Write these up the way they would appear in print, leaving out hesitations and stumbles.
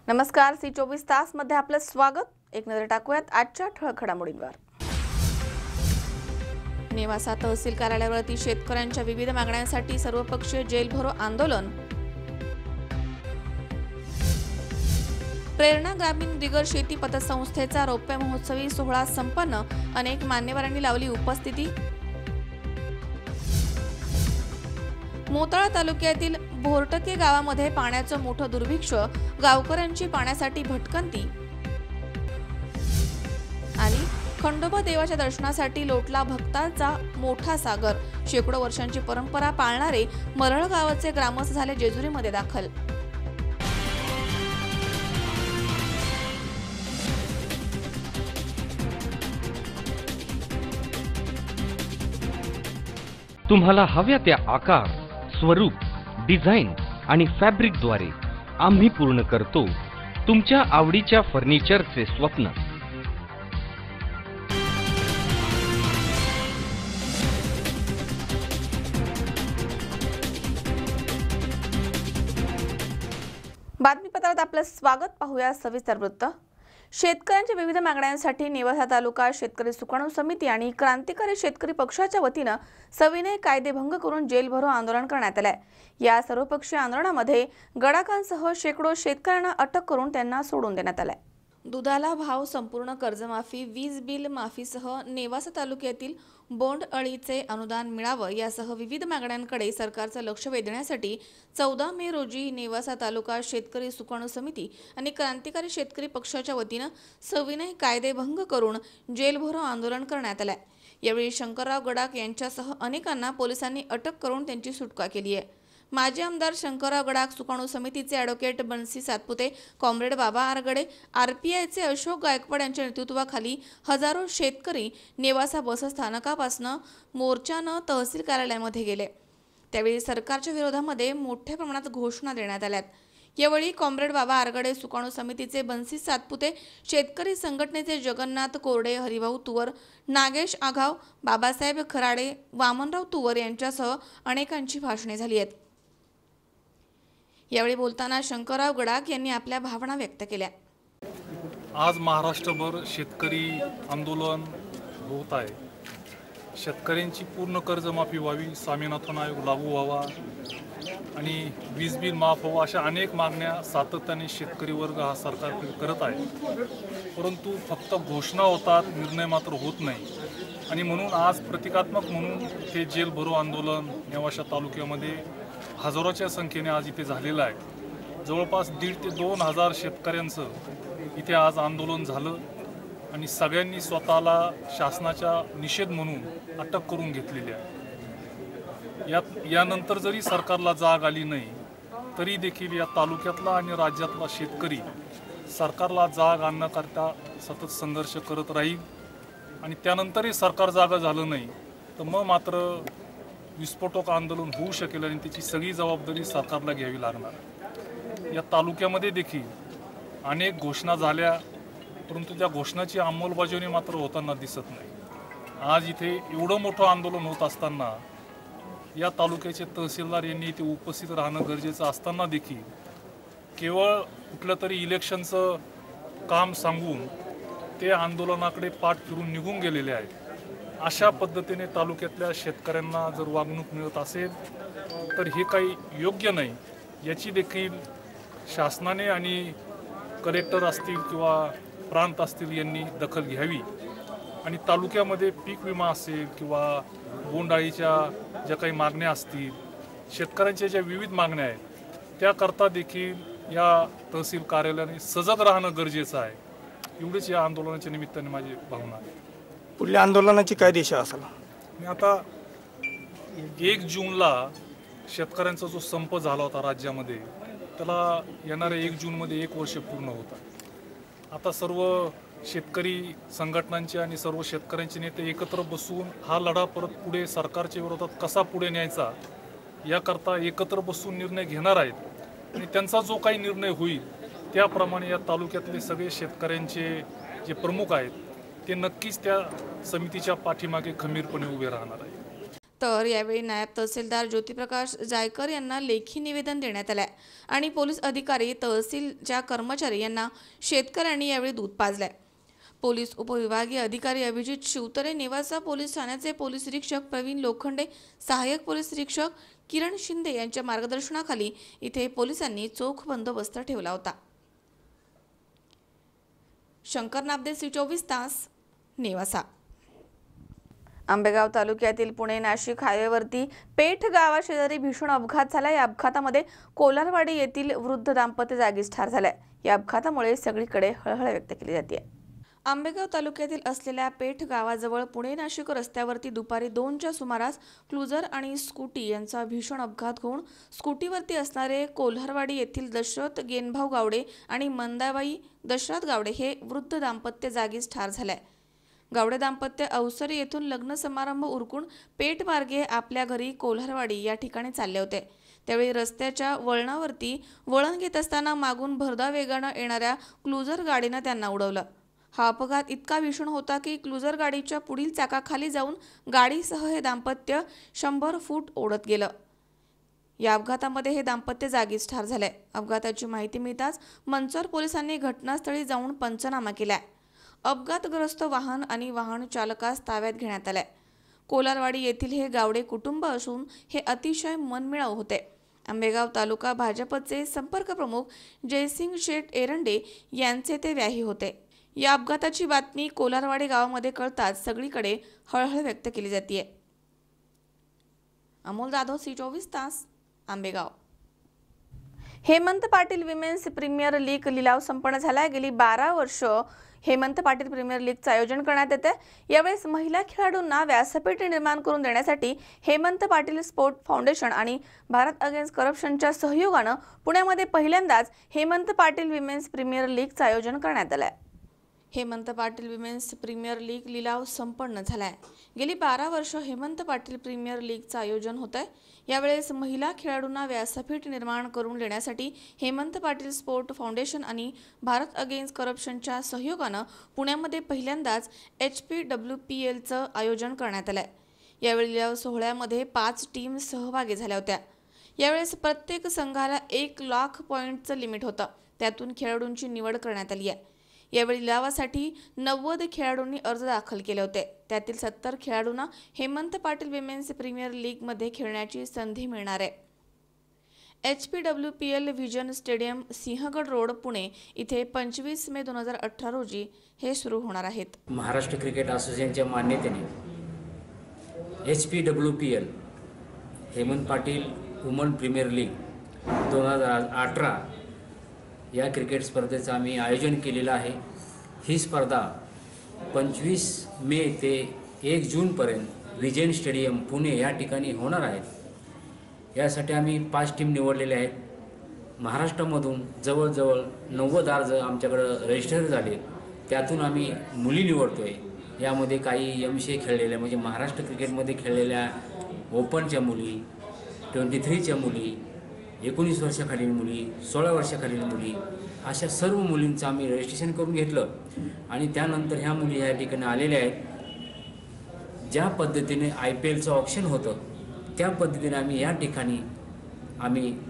नमस्कार, सी 24 मध्ये आपलं स्वागत। एक नजर टाकूयात आजच्या ठळक घडामोडींवर। नेवासा तहसील कार्यालयावरती शेतकऱ्यांच्या विविध मागण्यांसाठी सर्वपक्षीय जेल भरो आंदोलन। प्रेरणा ग्रामीण दिगर शेती पतसंस्थेचा रौप्य महोत्सवी सोहळा संपन्न, अनेक मान्यवरांनी लावली उपस्थिती। मोताळा तालुक्यातील भोरटके गावामध्ये पाण्याचं मोठं दुर्भिक्ष, गावकऱ्यांची पाण्यासाठी भटकंती। आणि खंडोबा देवाच्या दर्शनासाठी लोटला भक्तांचा मोठा सागर, शेकडो वर्षांची परंपरा पाळणारे मरळ गावाचे ग्रामस्थ झाले जेजुरीमध्ये दाखल। तुम्हाला हव्या त्या आकार, स्वरूप, डिझाइन आणि फॅब्रिकद्वारे आम्ही पूर्ण करतो तुमच्या आवडीच्या फर्निचरचे स्वप्न। बातमीपत्रात आपलं स्वागत। पाहूया सविस्तर वृत्त। शेतकऱ्यांच्या विविध मागण्यांसाठी नेवासा तालुका शेतकरी सुकाणू समिती आणि क्रांतिकारी शेतकरी पक्षाच्या वतीने सविनय कायदेभंग करून जेल भरो आंदोलन करण्यात आले। या सर्वपक्षीय आंदोलनामध्ये गडाखांसह शेकडो शेतकऱ्यांना अटक करून त्यांना सोडून देण्यात आले। दुधाला भाव, संपूर्ण कर्जमाफी, वीज बिल माफीसह नेवासा तालुक्यातील बोंडअळीचे अनुदान मिळावं यासह विविध मागण्यांकडे सरकारचं लक्ष वेधण्यासाठी 14 मे रोजी नेवासा तालुका शेतकरी सुकाणू समिती आणि क्रांतिकारी शेतकरी पक्षाच्या वतीने सविनय कायदेभंग करून जेल भरो आंदोलन करण्यात आले। यावेळी शंकरराव गडाख यांच्यासह अनेकांना पोलिसांनी अटक करून त्यांची सुटका केली आहे। माजी आमदार शंकरराव गडाख, सुकाणू समितीचे ॲडव्होकेट बनसी सातपुते, कॉम्रेड बाबा आरगडे, आरपीआयचे अशोक गायकवाड यांच्या नेतृत्वाखाली हजारो शेतकरी नेवासा बस स्थानकापासून मोर्चानं तहसील कार्यालयामध्ये गेले। त्यावेळी सरकारच्या विरोधामध्ये मोठ्या प्रमाणात घोषणा देण्यात आल्या। यावेळी कॉम्रेड बाबा आरगडे, सुकाणू समितीचे बनसी सातपुते, शेतकरी संघटनेचे जगन्नाथ कोरडे, हरिभाऊ तुवर, नागेश आघाव, बाबासाहेब खराडे, वामनराव तुवर यांच्यासह अनेकांची भाषणे झाली आहेत। यावेळी बोलताना शंकरराव गडाख यांनी आपल्या भावना व्यक्त केल्या। आज महाराष्ट्रभर शेतकरी आंदोलन होत आहे। शेतकऱ्यांची पूर्ण कर्जमाफी व्हावी, स्वामीनाथन आयोग लागू व्हावा आणि वीज बिल माफ व्हावं, अशा अनेक मागण्या सातत्याने शेतकरी वर्ग हा सरकारकडे करत आहे। परंतु फक्त घोषणा होतात, निर्णय मात्र होत नाही। आणि म्हणून आज प्रतिकात्मक म्हणून ते जेल भरो आंदोलन नेवासा तालुक्यामध्ये हजारोच्या संख्येने आज इथे झालेलं आहे। जवळपास 1,500 ते 2,000 शेतकऱ्यांचं इथे आज आंदोलन झालं आणि सगळ्यांनी स्वतःला शासनाचा निषेध म्हणून अटक करून घेतलेली आहे। यानंतर जरी सरकारला जाग आली नाही तरी देखील या तालुक्यातला आणि राज्यातला शेतकरी सरकारला जाग आणण्याकरता सतत संघर्ष करत राहील। आणि त्यानंतरही सरकार जागा झालं नाही तर मग मात्र विस्फोटक आंदोलन होऊ शकेल आणि त्याची सगळी जबाबदारी सरकारला घ्यावी लागणार। या तालुक्यामध्ये देखील अनेक घोषणा झाल्या, परंतु त्या घोषणाची अंमलबजावणी मात्र होताना दिसत नाही। आज इथे एवढं मोठं आंदोलन होत असताना या तालुक्याचे तहसीलदार यांनी इथे उपस्थित राहणं गरजेचं असताना देखील केवळ कुठलं तरी इलेक्शनचं काम सांगून ते आंदोलनाकडे पाठ फिरून निघून गेलेले आहेत। अशा पद्धतीने तालुक्यातल्या शेतकऱ्यांना जर वागणूक मिळत असेल तर हे काही योग्य नाही। याची देखील शासनाने आणि कलेक्टर असतील किंवा प्रांत असतील यांनी दखल घ्यावी आणि तालुक्यामध्ये पीक विमा असेल किंवा बोंडअळीच्या ज्या काही मागण्या असतील, शेतकऱ्यांच्या ज्या विविध मागण्या आहेत त्याकरता देखील या तहसील कार्यालयाने सजग राहणं गरजेचं आहे। एवढीच या आंदोलनाच्या निमित्ताने माझी भावना आहे। पुढल्या आंदोलनाची काय दिशा असेल? मी आता 1 जूनला शेतकऱ्यांचा जो संप झाला होता राज्यामध्ये, त्याला येणाऱ्या 1 जूनमध्ये 1 वर्ष पूर्ण होतं। आता सर्व शेतकरी संघटनांचे आणि सर्व शेतकऱ्यांचे नेते एकत्र बसून हा लढा परत पुढे सरकारच्या विरोधात कसा पुढे न्यायचा याकरता एकत्र बसून निर्णय घेणार आहेत। आणि त्यांचा जो काही निर्णय होईल त्याप्रमाणे या तालुक्यातले सगळे शेतकऱ्यांचे जे प्रमुख आहेत ते नक्कीच त्या समितीच्या पाठीमागे खंबीरपणे उभे राहणार आहे। तर यावेळी नायब तहसीलदार ज्योतिप्रकाश जायकर यांना लेखी निवेदन देण्यात आले आणि पोलीस अधिकारी तहसीलच्या कर्मचारी यांना शेतकऱ्यांनी यावेळी दूध पाजले। पोलीस उपविभागीय अधिकारी अभिजित शिवतरे, नेवासा पोलीस ठाण्याचे पोलीस निरीक्षक प्रवीण लोखंडे, सहाय्यक पोलीस निरीक्षक किरण शिंदे यांच्या मार्गदर्शनाखाली इथे पोलिसांनी चोख बंदोबस्त ठेवला होता। शंकर नाबदे, सी24 तास, नेवासा। आंबेगाव तालुक्यातील पुणे-नाशिक हायवेवरती पेठ गावाशेजारी भीषण अपघात झाला। या अपघातामध्ये कोलारवाडी येथील वृद्ध दाम्पत्य जागीच ठार झाले। या अपघातामुळे सगळीकडे हळहळ व्यक्त केली जाते। आंबेगाव तालुक्यातील असलेल्या पेठ गावाजवळ पुणे-नाशिक रस्त्यावरती दुपारी 2च्या सुमारास क्लुझर आणि स्कूटी यांचा भीषण अपघात होऊन स्कूटीवरती असणारे कोल्हारवाडी येथील दशरथ गेनभाऊ गावडे आणि मंदाबाई दशरथ गावडे हे वृद्ध दाम्पत्य जागीच ठार झाले। गावडे दाम्पत्य अवसरी येथून लग्न समारंभ उरकून पेठ मार्गे आपल्या घरी कोल्हारवाडी या ठिकाणी चालले होते। त्यावेळी रस्त्याच्या वळणावरती वळण घेत असताना मागून भरधाव वेगाने येणाऱ्या क्लुझर गाडीने त्यांना उडवलं। हा अपघात इतका भीषण होता की क्लुझर गाडीच्या पुढील चाकाखाली जाऊन गाडीसह हे दाम्पत्य 100 फूट ओढत गेलं। या अपघातामध्ये हे दाम्पत्य जागीच ठार झाले। अपघाताची माहिती मिळताच मंचर पोलिसांनी घटनास्थळी जाऊन पंचनामा केलाय। अपघातग्रस्त वाहन आणि वाहन चालकास ताब्यात घेण्यात आले। कोलारवाडी येथील हे गावडे कुटुंब असून हे अतिशय मनमिळाऊ होते। आंबेगाव तालुका भाजपचे संपर्क प्रमुख जयसिंग शेठ एरंडे यांचे ते व्याही होते। या अपघाताची बातमी कोलारवाडी गावामध्ये कळताच सगळीकडे हळहळ व्यक्त केली जाते। अमोल जाधव, सी24 तास, Ambegaon. Hemant Patil women's premier league लिलाव संपन्न झाला। गेली 12 वर्ष हेमंत पाटील प्रीमियर लीगचे आयोजन करण्यात येते। यावेळेस महिला खेळाडूंना व्यासपीठ निर्माण करून देण्यासाठी हेमंत पाटील स्पोर्ट फाउंडेशन आणि भारत अगेन्स्ट करप्शनच्या सहयोगाने पुण्यामध्ये पहिल्यांदाच हेमंत पाटील विमेन्स प्रीमियर लीगचे आयोजन करण्यात आले। Hemant Patil women's premier league लिलाव संपन्न झालाय। गेली 12 वर्ष हेमंत पाटील प्रीमियर लीगचे आयोजन होतंय। यावेळेस महिला खेळाडूंना व्यासपीठ निर्माण करून देण्यासाठी हेमंत पाटील स्पोर्ट फाउंडेशन आणि भारत अगेन्स्ट करप्शनच्या सहयोगाने पुण्यामध्ये पहिल्यांदाच HPWPLचं आयोजन करण्यात आलंय। यावेळी लिलाव सोहळ्यामध्ये 5 टीम सहभागी झाल्या होत्या। यावेळेस प्रत्येक संघाला 1 लाख पॉइंटचं लिमिट होतं। त्यातून खेळाडूंची निवड करण्यात आली आहे। यावेळी लिलावासाठी 90 खेळाडूंनी अर्ज दाखल केले होते। त्यातील 70 खेळाडूंना हेमंत पाटील विमेन्स प्रीमियर लीगमध्ये खेळण्याची संधी मिळणार आहे। HPWPL vision stadium, Sinhagad road, Pune इथे 25 मे 2018 रोजी हे सुरू होणार आहेत। महाराष्ट्र क्रिकेट असोसिएशनच्या मान्यतेने HPWPL Hemant Patil woman premier league 2018 या क्रिकेट स्पर्धेचं आम्ही आयोजन केलेलं आहे। ही स्पर्धा 25 मे ते 1 जूनपर्यंत व्हिजन स्टेडियम पुणे या ठिकाणी होणार आहे। यासाठी आम्ही 5 टीम निवडलेल्या आहेत। महाराष्ट्रामधून जवळजवळ 90 अर्ज आमच्याकडं रजिस्टर झाले। त्यातून आम्ही मुली निवडतोय। यामध्ये काही MCA खेळलेल्या म्हणजे महाराष्ट्र क्रिकेटमध्ये खेळलेल्या ओपनच्या मुली, 23च्या मुली, 19 वर्षाखालील मुली, 16 वर्षाखालील मुली, अशा सर्व मुलींचं आम्ही रजिस्ट्रेशन करून घेतलं आणि त्यानंतर ह्या मुली या ठिकाणी आलेल्या आहेत। ज्या पद्धतीने IPLचं ऑप्शन होतं त्या पद्धतीने आम्ही या ठिकाणी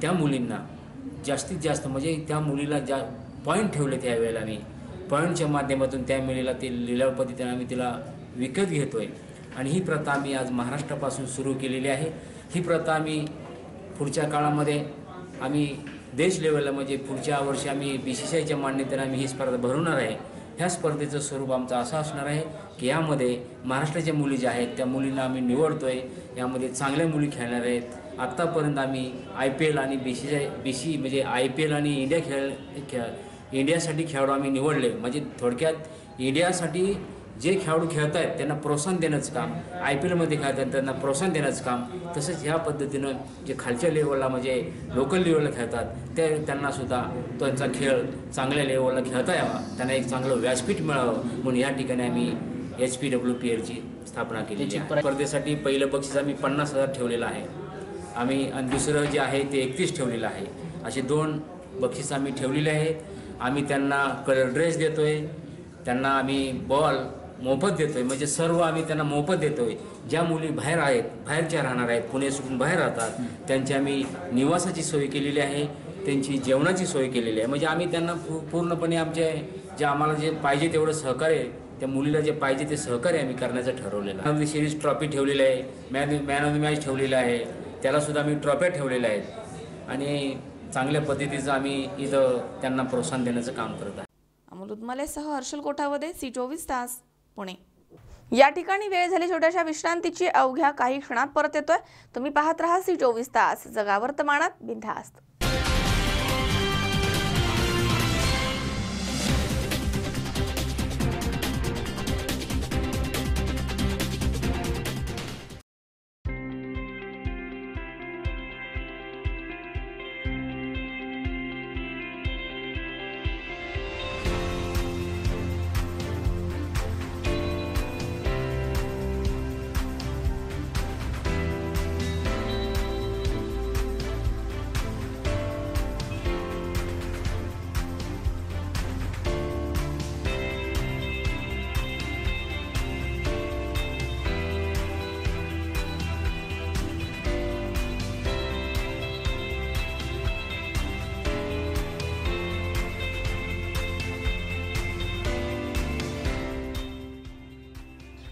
त्या मुलींना जास्तीत जास्त म्हणजे त्या मुलीला ज्या पॉईंट ठेवले त्यावेळेला आम्ही पॉईंटच्या माध्यमातून त्या मुलीला ते लिलाव पद्धतीने आम्ही तिला विकत घेतोय आणि ही प्रथा आम्ही आज महाराष्ट्रापासून सुरू केलेली आहे। ही प्रथा आम्ही पुढच्या काळामध्ये आम्ही देश लेवलला म्हणजे पुढच्या वर्षी आम्ही BCCIच्या मान्यतेने आम्ही ही स्पर्धा भरवणार आहे। ह्या स्पर्धेचं स्वरूप आमचं असं असणार आहे की यामध्ये महाराष्ट्राच्या मुली ज्या आहेत त्या मुलींना आम्ही निवडतोय। यामध्ये चांगल्या मुली खेळणार आहेत। आत्तापर्यंत आम्ही IPL आणि BC म्हणजे IPL आणि इंडियासाठी खेळाडू आम्ही निवडले। म्हणजे थोडक्यात इंडियासाठी जे खेळाडू खेळत आहेत त्यांना प्रोत्साहन देण्याचं काम, IPLमध्ये खेळत आहेत त्यांना प्रोत्साहन देण्याचं काम, तसंच ह्या पद्धतीनं जे खालच्या लेवलला म्हणजे लोकल लेवलला खेळतात त्यांनासुद्धा त्यांचा खेळ चांगल्या लेवलला खेळता यावा, त्यांना एक चांगलं व्यासपीठ मिळावं म्हणून या ठिकाणी आम्ही HPWPLची स्थापना केली आहे। स्पर्धेसाठी पहिलं बक्षीस आम्ही 50,000 ठेवलेलं आहे आम्ही आणि दुसरं जे आहे ते 31 ठेवलेलं आहे। असे 2 बक्षीस आम्ही ठेवलेले आहेत। आम्ही त्यांना कलर ड्रेस देतोय, त्यांना आम्ही बॉल मोफत देतोय, म्हणजे सर्व आम्ही त्यांना मोफत देतोय। ज्या मुली बाहेर आहेत, बाहेरच्या राहणार आहेत, पुणे सोडून बाहेर राहतात, त्यांची आम्ही निवासाची सोय केलेली आहे, त्यांची जेवणाची सोय केलेली आहे. म्हणजे आम्ही त्यांना पूर्णपणे आमचे जे आम्हाला जे पाहिजे तेवढं सहकार्य, त्या मुलीला जे पाहिजे ते सहकार्य आम्ही करण्याचं ठरवलेलं आहे. सिरीज ट्रॉफी ठेवलेली आहे, मॅन ऑफ द मॅच ठेवलेलं आहे, त्यालासुद्धा आम्ही ट्रॉफ्या ठेवलेल्या आहेत आणि चांगल्या पद्धतीचं आम्ही इथं त्यांना प्रोत्साहन देण्याचं काम करत आहे. अमोल उदमलेसह हर्षल कोठावदे, C24 तास, पुणे. या ठिकाणी वेळ झाली छोट्याशा विश्रांतीची. अवघ्या काही क्षणात परत येतोय. तुम्ही पाहत राहा C24 तास, जगा वर्तमानात बिनधास्त.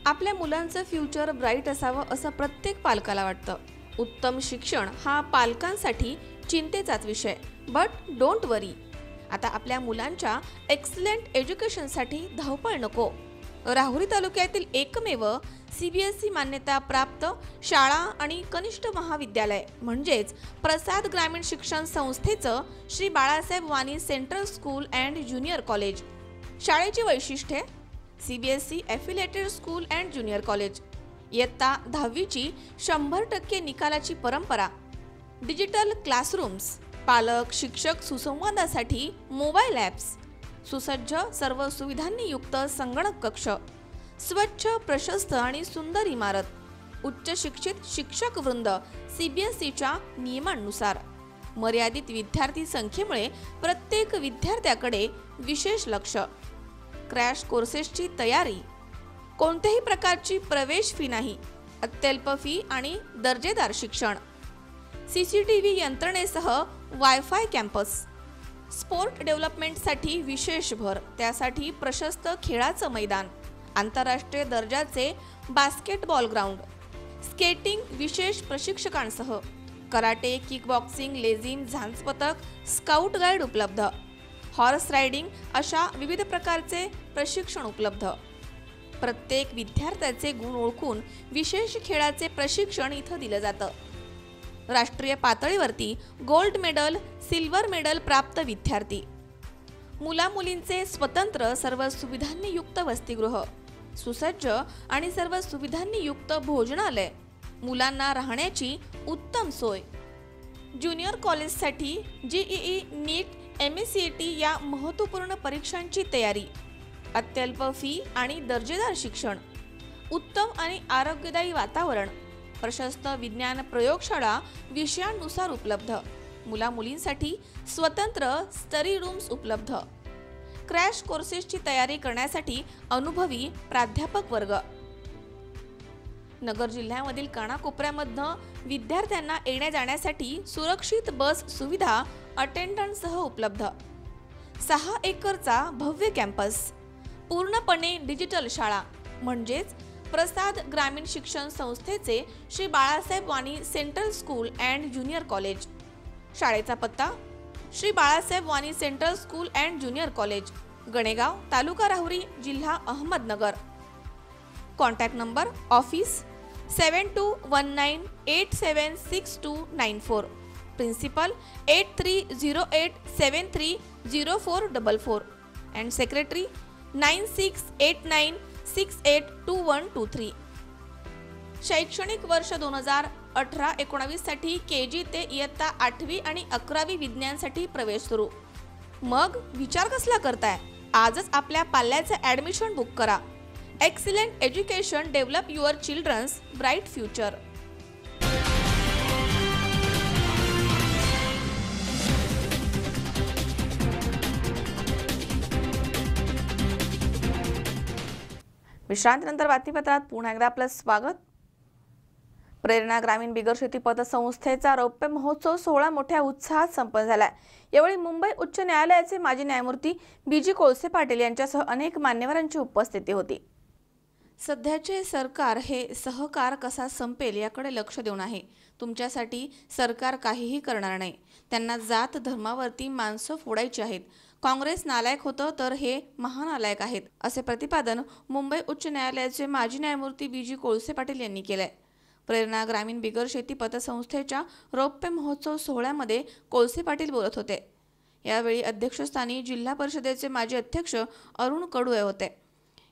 आपल्या मुलांचं फ्युचर ब्राईट असावं असं प्रत्येक पालकाला वाटतं. उत्तम शिक्षण हा पालकांसाठी चिंतेचाच विषय. बट डोंट वरी, आता आपल्या मुलांच्या एक्सलंट एज्युकेशनसाठी धावपळ नको. राहुरी तालुक्यातील एकमेव CBSE मान्यता प्राप्त शाळा आणि कनिष्ठ महाविद्यालय म्हणजेच प्रसाद ग्रामीण शिक्षण संस्थेचं Shri Balasaheb Wani central school and junior college. शाळेची वैशिष्ट्ये: CBSE affiliated school and junior college. इयत्ता 10वीची 100% निकालाची परंपरा. डिजिटल क्लासरूम्स, पालक शिक्षक सुसंवादासाठी मोबाईल ॲप्स, सुसज्ज सर्व सुविधांनी युक्त संगणक कक्ष, स्वच्छ प्रशस्त आणि सुंदर इमारत, उच्च शिक्षित शिक्षक वृंद CBSEच्या नियमांनुसार. मर्यादित विद्यार्थी संख्येमुळे प्रत्येक विद्यार्थ्याकडे विशेष लक्ष. क्रॅश कोर्सेसची तयारी. कोणत्याही प्रकारची प्रवेश फी नाही. अत्यल्प फी आणि दर्जेदार शिक्षण. CCTV यंत्रणेसह वायफाय कॅम्पस. स्पोर्ट डेव्हलपमेंटसाठी विशेष भर, त्यासाठी प्रशस्त खेळाचं मैदान, आंतरराष्ट्रीय दर्जाचे बास्केटबॉल ग्राउंड, स्केटिंग विशेष प्रशिक्षकांसह, कराटे, किकबॉक्सिंग, लेझिम, झांज पथक, स्काउट गाईड उपलब्ध, हॉर्स रायडिंग अशा विविध प्रकारचे प्रशिक्षण उपलब्ध. प्रत्येक विद्यार्थ्याचे गुण ओळखून विशेष खेळाचे प्रशिक्षण इथं दिलं जातं. राष्ट्रीय पातळीवरती गोल्ड मेडल, सिल्वर मेडल प्राप्त विद्यार्थी. मुला-मुलींचे स्वतंत्र सर्व सुविधांनी युक्त वसतिगृह, सुसज्ज आणि सर्व सुविधांनी युक्त भोजनालय, मुलांना राहण्याची उत्तम सोय. ज्युनियर कॉलेजसाठी JEE, नीट, MSCET या महत्त्वपूर्ण परीक्षांची तयारी. अत्यल्प फी आणि दर्जेदार शिक्षण. उत्तम आणि आरोग्यदायी वातावरण. प्रशस्त विज्ञान प्रयोगशाळा विषयांनुसार उपलब्ध. मुला-मुलींसाठी स्वतंत्र स्टडी रूम्स उपलब्ध. क्रॅश कोर्सेसची तयारी करण्यासाठी अनुभवी प्राध्यापक वर्ग. नगर जिल्ह्यामधील कानाकोपऱ्यामधनं विद्यार्थ्यांना येण्या जाण्यासाठी सुरक्षित बस सुविधा अटेंडंटसह उपलब्ध. 6 एकरचा भव्य कॅम्पस. पूर्णपणे डिजिटल शाळा म्हणजेच प्रसाद ग्रामीण शिक्षण संस्थेचे Shri Balasaheb Wani central school and junior college. शाळेचा पत्ता: Shri Balasaheb Wani central school and junior college, Ganegaon, taluka Rahuri, जिल्हा Ahmednagar. Contact number: office 7219876294, principal 8308730444 and secretary 9689682123. शैक्षणिक वर्ष 2018-19 साठी KG ते इयत्ता 8वी आणि 11वी विज्ञानसाठी प्रवेश सुरू. मग विचार कसला करताय? आजच आपल्या पाल्याचे ॲडमिशन बुक करा. Excellent education, develop your children's bright future. विश्रांतीनंतर बातमीपत्रात पुन्हा एकदा आपलं स्वागत. प्रेरणा ग्रामीण बिगर शेती पतसंस्थेचा रौप्य महोत्सव सोहळा मोठ्या उत्साहात संपन्न झाला। यावेळी मुंबई उच्च न्यायालयाचे माजी न्यायमूर्ती बी.जी. कोळसे पाटील यांच्यासह अनेक मान्यवरांची उपस्थिती होती। सध्याचे सरकार हे सहकार कसा संपेल याकडे लक्ष देऊन आहे। तुमच्यासाठी सरकार काहीही करणार नाही। त्यांना जात धर्मावरती माणसं फोडायची आहेत। काँग्रेस नालायक होतं तर हे महानालायक आहेत, असे प्रतिपादन मुंबई उच्च न्यायालयाचे माजी न्यायमूर्ती बी.जी. कोळसे पाटील यांनी केलंय। प्रेरणा ग्रामीण बिगर शेती पतसंस्थेच्या रौप्य महोत्सव सोहळ्यामध्ये कोळसे पाटील बोलत होते। यावेळी अध्यक्षस्थानी जिल्हा परिषदेचे माजी अध्यक्ष अरुण कडुळे होते।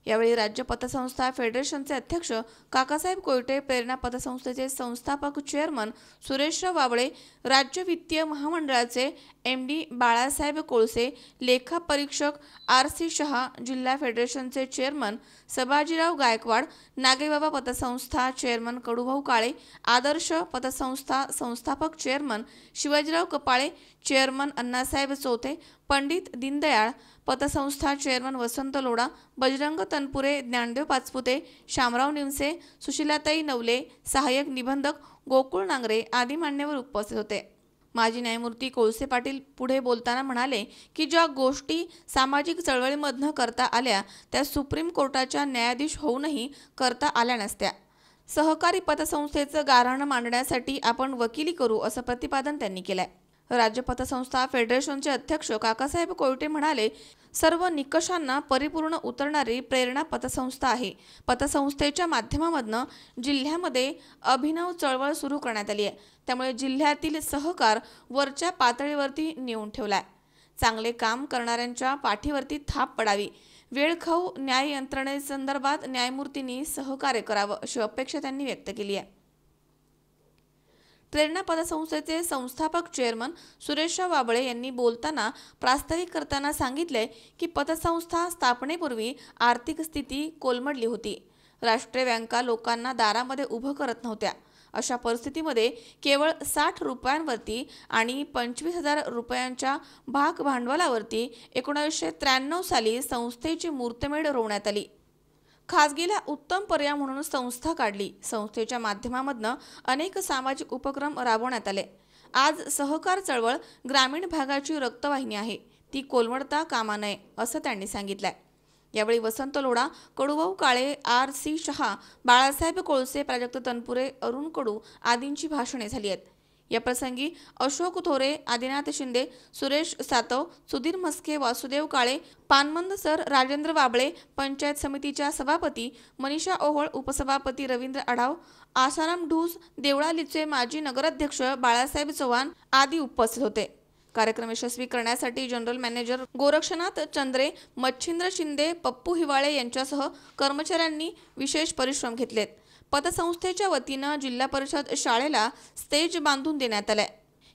यावेळी राज्य पतसंस्था फेडरेशनचे अध्यक्ष काकासाहेब कोयटे, प्रेरणा पतसंस्थेचे संस्थापक चेअरमन सुरेशराव वाबळे, राज्य वित्तीय महामंडळाचे MD बाळासाहेब कोळसे, लेखापरीक्षक R.C. शहा, जिल्हा फेडरेशनचे चेअरमन सबाजीराव गायकवाड, नागेबाबा पतसंस्था चेअरमन कडुभाऊ काळे, आदर्श पतसंस्था संस्थापक चेअरमन शिवाजीराव कपाळे, चेअरमन अण्णासाहेब चौथे, पंडित दीनदयाळ पतसंस्था चेअरमन वसंत लोढा, बजरंग तनपुरे, ज्ञानदेव पाचपुते, शामराव निमसे, सुशीलाताई नवले, सहाय्यक निबंधक गोकुळ नांगरे आदी मान्यवर उपस्थित होते। माजी न्यायमूर्ती कोळसे पाटील पुढे बोलताना म्हणाले की ज्या गोष्टी सामाजिक चळवळीमधनं करता आल्या त्या सुप्रीम कोर्टाच्या न्यायाधीश होऊनही करता आल्या नसत्या। सहकारी पतसंस्थेचं गाऱ्हाण मांडण्यासाठी आपण वकिली करू, असं प्रतिपादन त्यांनी केलंय। राज्य पतसंस्था फेडरेशनचे अध्यक्ष काकासाहेब कोयटे म्हणाले, सर्व निकषांना परिपूर्ण उतरणारी प्रेरणा पतसंस्था आहे। पतसंस्थेच्या माध्यमामधनं जिल्ह्यामध्ये अभिनव चळवळ सुरू करण्यात आली आहे। त्यामुळे जिल्ह्यातील सहकार वरच्या पातळीवरती नेऊन ठेवलाय। चांगले काम करणाऱ्यांच्या पाठीवरती थाप पडावी। वेळखाऊ न्याय यंत्रणेसंदर्भात न्यायमूर्तींनी सहकार्य करावं, अशी अपेक्षा त्यांनी व्यक्त केली आहे। प्रेरणा पतसंस्थेचे संस्थापक चेअरमन सुरेशराव वाबळे यांनी बोलताना प्रास्ताविक करताना सांगितले की पतसंस्था स्थापनेपूर्वी आर्थिक स्थिती कोलमडली होती। राष्ट्रीय बँका लोकांना दारामध्ये उभं करत नव्हत्या। अशा परिस्थितीमध्ये केवळ 60 रुपयांवरती आणि 25,000 रुपयांच्या भाग भांडवलावरती 1993 साली संस्थेची मुहूर्तमेढ रोवण्यात आली। खाजगीला उत्तम पर्याय म्हणून संस्था काढली। संस्थेच्या माध्यमामधनं अनेक सामाजिक उपक्रम राबवण्यात आले। आज सहकार चळवळ ग्रामीण भागाची रक्तवाहिनी आहे, ती कोलमडता कामा नये, असं त्यांनी सांगितलंय। यावेळी वसंत लोढा, कडुभाऊ काळे, R.C. शहा, बाळासाहेब कोळसे, प्राजक्त तनपुरे, अरुण कडू आदींची भाषणे झाली आहेत। या प्रसंगी अशोक थोरे, आदिनाथ शिंदे, सुरेश सातव, सुधीर मस्के, वासुदेव काळे, पानमंद सर, राजेंद्र वाबळे, पंचायत समितीच्या सभापती मनीषा ओहोळ, उपसभापती रवींद्र आढाव, आसाराम ढूस, देवळालीचे माजी नगराध्यक्ष बाळासाहेब चव्हाण आदी उपस्थित होते। कार्यक्रम यशस्वी करण्यासाठी जनरल मॅनेजर गोरक्षनाथ चंद्रे, मच्छिंद्र शिंदे, पप्पू हिवाळे यांच्यासह कर्मचाऱ्यांनी विशेष परिश्रम घेतलेत। पतसंस्थेच्या वतीनं जिल्हा परिषद शाळेला स्टेज बांधून देण्यात आलाय।